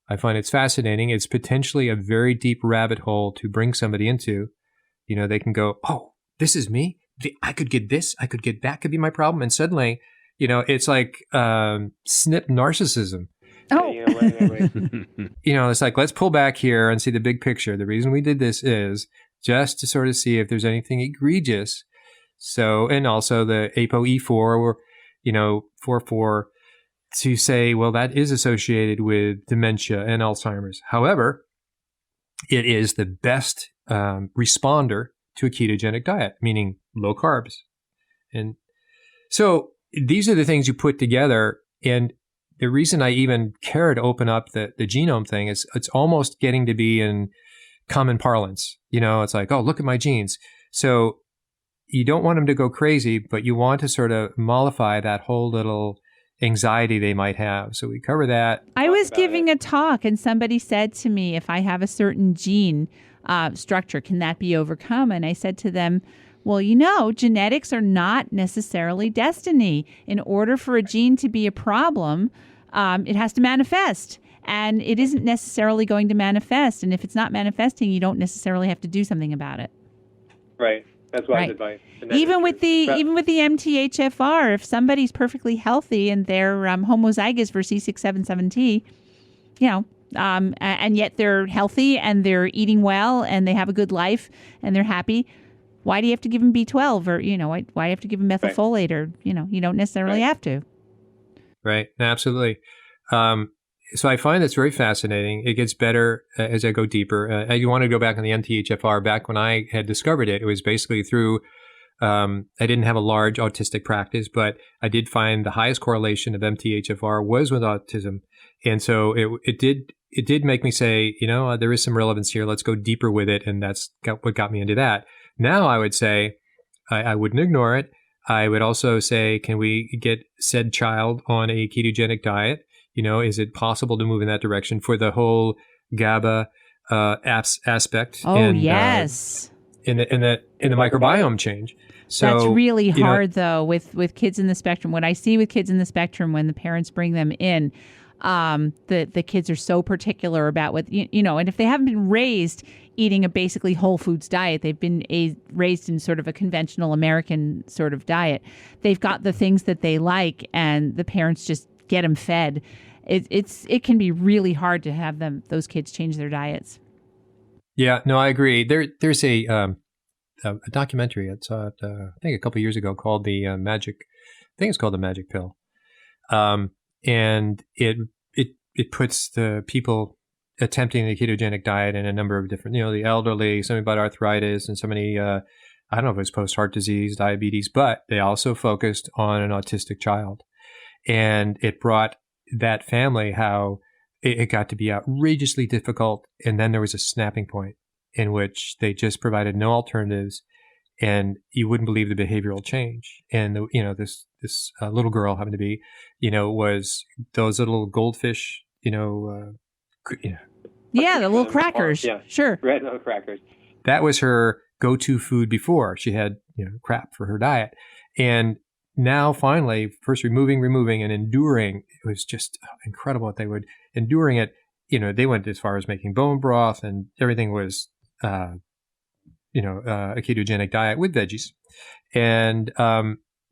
I find it's fascinating. It's potentially a very deep rabbit hole to bring somebody into. They can go, oh, this is me. I could get this. I could get that. Could be my problem. And suddenly, it's like SNP narcissism. Oh, It's like, let's pull back here and see the big picture. The reason we did this is just to sort of see if there's anything egregious. So, and also the ApoE4 or, 4 to say, well, that is associated with dementia and Alzheimer's. However, it is the best responder to a ketogenic diet, meaning low carbs. And so these are the things you put together. And the reason I even care to open up the genome thing is it's almost getting to be in common parlance. It's like, oh, look at my genes. So you don't want them to go crazy, but you want to sort of mollify that whole little anxiety they might have. So we cover that. I was giving a talk and somebody said to me, if I have a certain gene structure, can that be overcome? And I said to them, well, genetics are not necessarily destiny. In order for a gene to be a problem, it has to manifest. And it isn't necessarily going to manifest. And if it's not manifesting, you don't necessarily have to do something about it. Right. That's wise advice. Even with the MTHFR, if somebody's perfectly healthy and they're homozygous for C677T, and yet they're healthy and they're eating well and they have a good life and they're happy, why do you have to give them B12 or why do you have to give them methylfolate or you don't necessarily have to. Right. Absolutely. So I find that's very fascinating. It gets better as I go deeper. You want to go back on the MTHFR. Back when I had discovered it, it was basically through, I didn't have a large autistic practice, but I did find the highest correlation of MTHFR was with autism. And so it did make me say, there is some relevance here. Let's go deeper with it. And that's what got me into that. Now I would say I wouldn't ignore it. I would also say, can we get said child on a ketogenic diet? Is it possible to move in that direction for the whole GABA aspect? Oh, and, yes. In the microbiome change. So that's really hard though with kids in the spectrum. What I see with kids in the spectrum when the parents bring them in, the kids are so particular about what and if they haven't been raised eating a basically whole foods diet, they've been raised in sort of a conventional American sort of diet. They've got the things that they like, and the parents just get them fed. It can be really hard to have those kids change their diets. Yeah, no, I agree. There's a documentary I saw it, I think a couple of years ago called the Magic. I think it's called the Magic Pill, and it puts the people attempting the ketogenic diet in a number of different, the elderly, something about arthritis, and somebody I don't know if it was post-heart disease, diabetes, but they also focused on an autistic child. And it brought that family how it got to be outrageously difficult. And then there was a snapping point in which they just provided no alternatives, and you wouldn't believe the behavioral change. And this little girl happened to be, was those little goldfish, the little crackers. Yeah, sure, red little crackers. That was her go-to food before. She had crap for her diet, and now, finally, first removing and enduring, it was just incredible what they would, enduring it, they went as far as making bone broth, and everything was, a ketogenic diet with veggies. And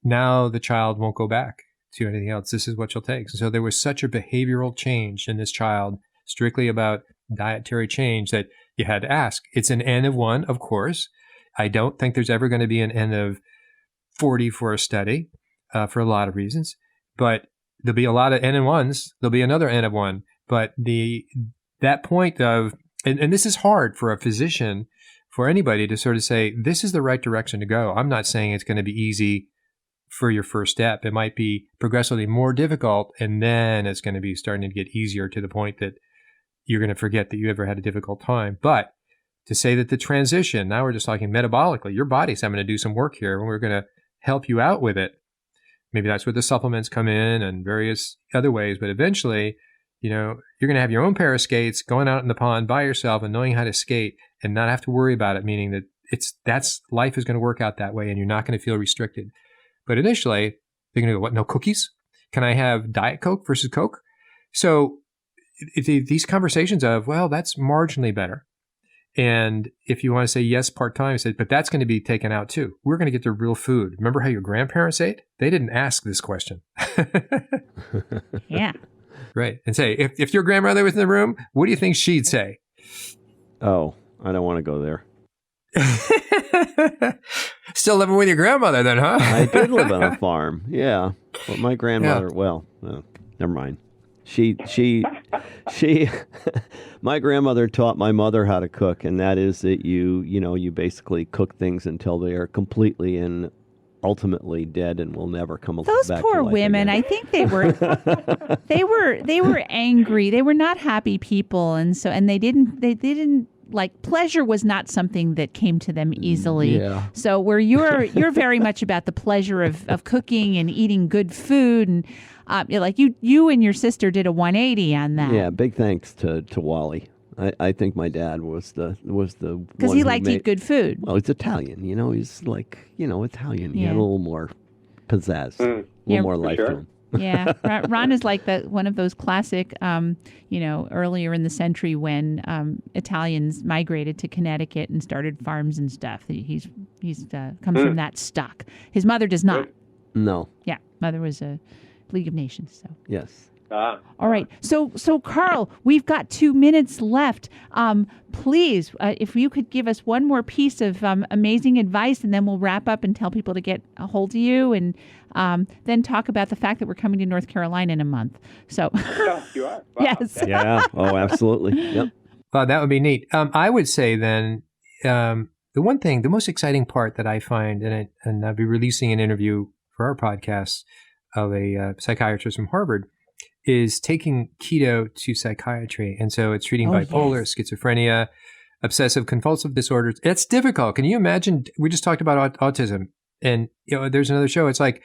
now the child won't go back to anything else. This is what she'll take. So there was such a behavioral change in this child, strictly about dietary change, that you had to ask. It's an N of 1, of course. I don't think there's ever going to be an N of 40 for a study for a lot of reasons, but there'll be a lot of N of 1s. There'll be another N of 1, but that point of, and this is hard for a physician, for anybody to sort of say, this is the right direction to go. I'm not saying it's going to be easy for your first step. It might be progressively more difficult, and then it's going to be starting to get easier to the point that you're going to forget that you ever had a difficult time. But to say that the transition, now we're just talking metabolically, your body's having to do some work here, and we're going to help you out with it. Maybe that's where the supplements come in and various other ways. But eventually, you're going to have your own pair of skates going out in the pond by yourself and knowing how to skate and not have to worry about it, meaning that that's life is going to work out that way, and you're not going to feel restricted. But initially, they're going to go, what, no cookies? Can I have Diet Coke versus Coke? So these conversations of, well, that's marginally better. And if you want to say yes part-time, say, but that's going to be taken out too. We're going to get to real food. Remember how your grandparents ate? They didn't ask this question. Yeah. Right. And say, if your grandmother was in the room, what do you think she'd say? Oh, I don't want to go there. Still living with your grandmother then, huh? I did live on a farm, yeah. But my grandmother, never mind. She, my grandmother taught my mother how to cook, and that is that you basically cook things until they are completely and ultimately dead and will never come back to life. Those poor women, again. I think they were angry. They were not happy people, and they didn't like, pleasure was not something that came to them easily. Yeah. So where you're very much about the pleasure of cooking and eating good food, and like you and your sister did a 180 on that. Yeah, big thanks to Wally. I think my dad was the because he liked to eat good food. Well, he's Italian, he's like Italian. He had a little more pizzazz, a little more life to him. Yeah, Ron is like one of those classic, earlier in the century when Italians migrated to Connecticut and started farms and stuff. He's comes from that stock. His mother does not. No. Yeah, mother was a League of Nations. So yes. All right. So Carl, we've got 2 minutes left. Please, if you could give us one more piece of amazing advice, and then we'll wrap up and tell people to get a hold of you, and then talk about the fact that we're coming to North Carolina in a month. So you are. Wow. Yes. Yeah. Oh, absolutely. Yep. Well, that would be neat. I would say then the most exciting part that I find, and I'll be releasing an interview for our podcast of a psychiatrist from Harvard, is taking keto to psychiatry. And so it's treating bipolar, schizophrenia, obsessive compulsive disorders. It's difficult. Can you imagine? We just talked about autism, and there's another show. It's like,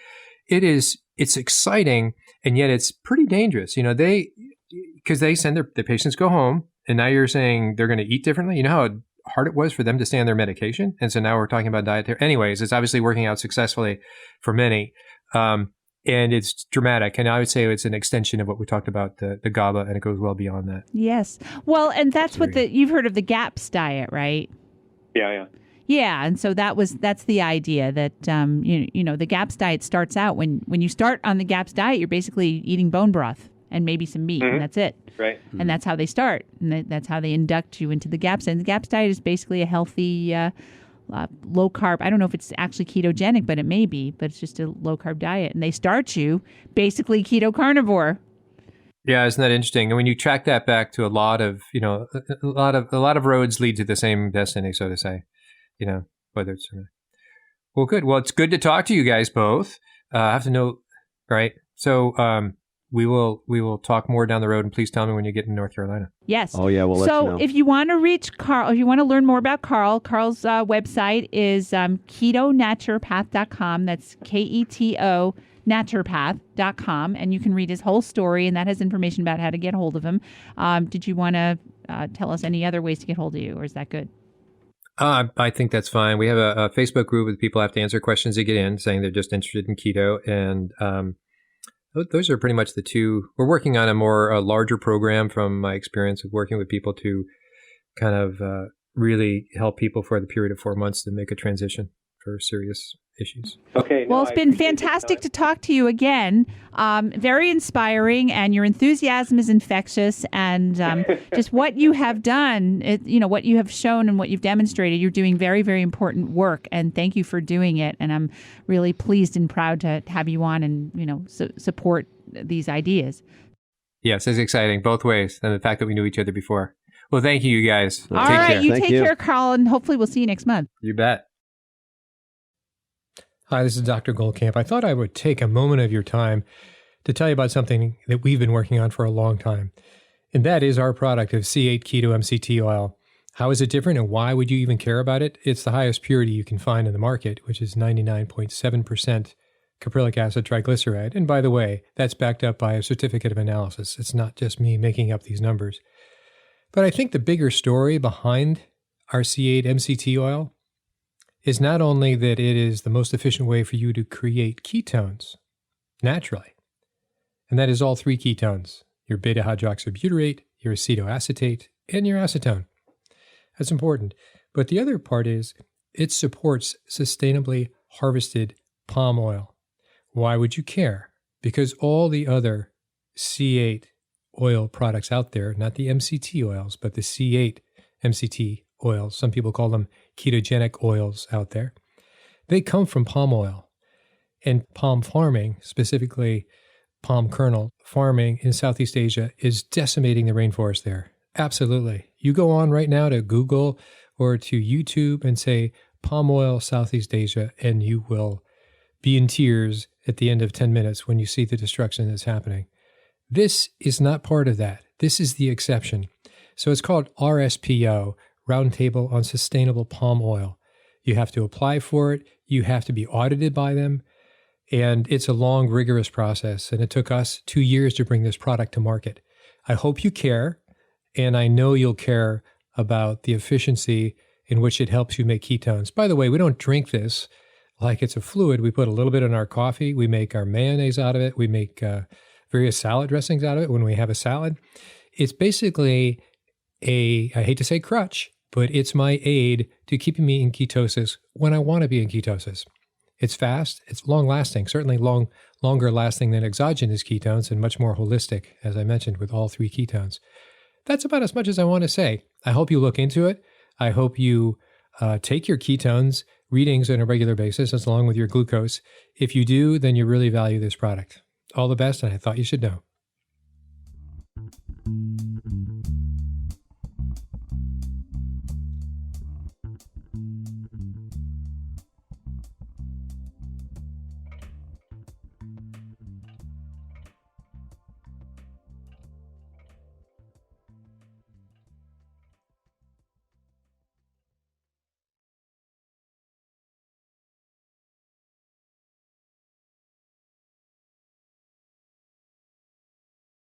it's exciting, and yet it's pretty dangerous. Because they send their patients go home, and now you're saying they're going to eat differently. You know how hard it was for them to stay on their medication? And so now we're talking about diet there. Anyways, it's obviously working out successfully for many. And it's dramatic. And I would say it's an extension of what we talked about, the GABA, and it goes well beyond that. Yes. Well, and that's what you've heard of the GAPS diet, right? Yeah. Yeah, and so that's the idea that the GAPS diet starts out when you start on the GAPS diet, you're basically eating bone broth and maybe some meat, and that's it. Right. And that's how they start, and that's how they induct you into the GAPS. And the GAPS diet is basically a healthy, low carb. I don't know if it's actually ketogenic, but it may be. But it's just a low carb diet, and they start you basically keto carnivore. Yeah, isn't that interesting? And when you track that back to a lot of roads lead to the same destiny, so to say. Whether it's well, good. Well, it's good to talk to you guys both. I have to know, right? So we will talk more down the road, and please tell me when you get in North Carolina. Yes. Oh yeah, we'll let you know. So if you want to reach Carl, if you want to learn more about Carl's website is ketonaturopath.com. That's KETO naturopath.com, and you can read his whole story, and that has information about how to get hold of him. Did you want to tell us any other ways to get hold of you, or is that good? I think that's fine. We have a Facebook group with people have to answer questions to get in, saying they're just interested in keto, and those are pretty much the two. We're working on a larger program from my experience of working with people to kind of really help people for the period of 4 months to make a transition for serious issues. Okay. Well, it's been fantastic to talk to you again. Very inspiring, and your enthusiasm is infectious. And just what you have done, what you have shown and what you've demonstrated, you're doing very, very important work. And thank you for doing it. And I'm really pleased and proud to have you on and support these ideas. Yes, it's exciting both ways, and the fact that we knew each other before. Well, thank you, you guys. All right, care. you take care, Carl, and hopefully we'll see you next month. You bet. Hi, this is Dr. Goldkamp. I thought I would take a moment of your time to tell you about something that we've been working on for a long time, and that is our product of C8 Keto MCT oil. How is it different, and why would you even care about it? It's the highest purity you can find in the market, which is 99.7% caprylic acid triglyceride. And by the way, that's backed up by a certificate of analysis. It's not just me making up these numbers. But I think the bigger story behind our C8 MCT oil is not only that it is the most efficient way for you to create ketones naturally, and that is all three ketones, your beta-hydroxybutyrate, your acetoacetate, and your acetone. That's important. But the other part is it supports sustainably harvested palm oil. Why would you care? Because all the other C8 oil products out there, not the MCT oils, but the C8 MCT oils, some people call them ketogenic oils out there, they come from palm oil. And palm farming, specifically palm kernel farming in Southeast Asia, is decimating the rainforest there. Absolutely. You go on right now to Google or to YouTube and say palm oil Southeast Asia, and you will be in tears at the end of 10 minutes when you see the destruction that's happening. This is not part of that. This is the exception. So it's called RSPO, Roundtable on Sustainable Palm Oil. You have to apply for it. You have to be audited by them. And it's a long, rigorous process. And it took us 2 years to bring this product to market. I hope you care. And I know you'll care about the efficiency in which it helps you make ketones. By the way, we don't drink this like it's a fluid. We put a little bit in our coffee. We make our mayonnaise out of it. We make various salad dressings out of it when we have a salad. It's basically I hate to say crutch, but it's my aid to keeping me in ketosis when I want to be in ketosis. It's fast. It's long-lasting, certainly longer lasting than exogenous ketones, and much more holistic, as I mentioned, with all three ketones. That's about as much as I want to say. I hope you look into it. I hope you take your ketones readings on a regular basis, along with your glucose. If you do, then you really value this product. All the best, and I thought you should know.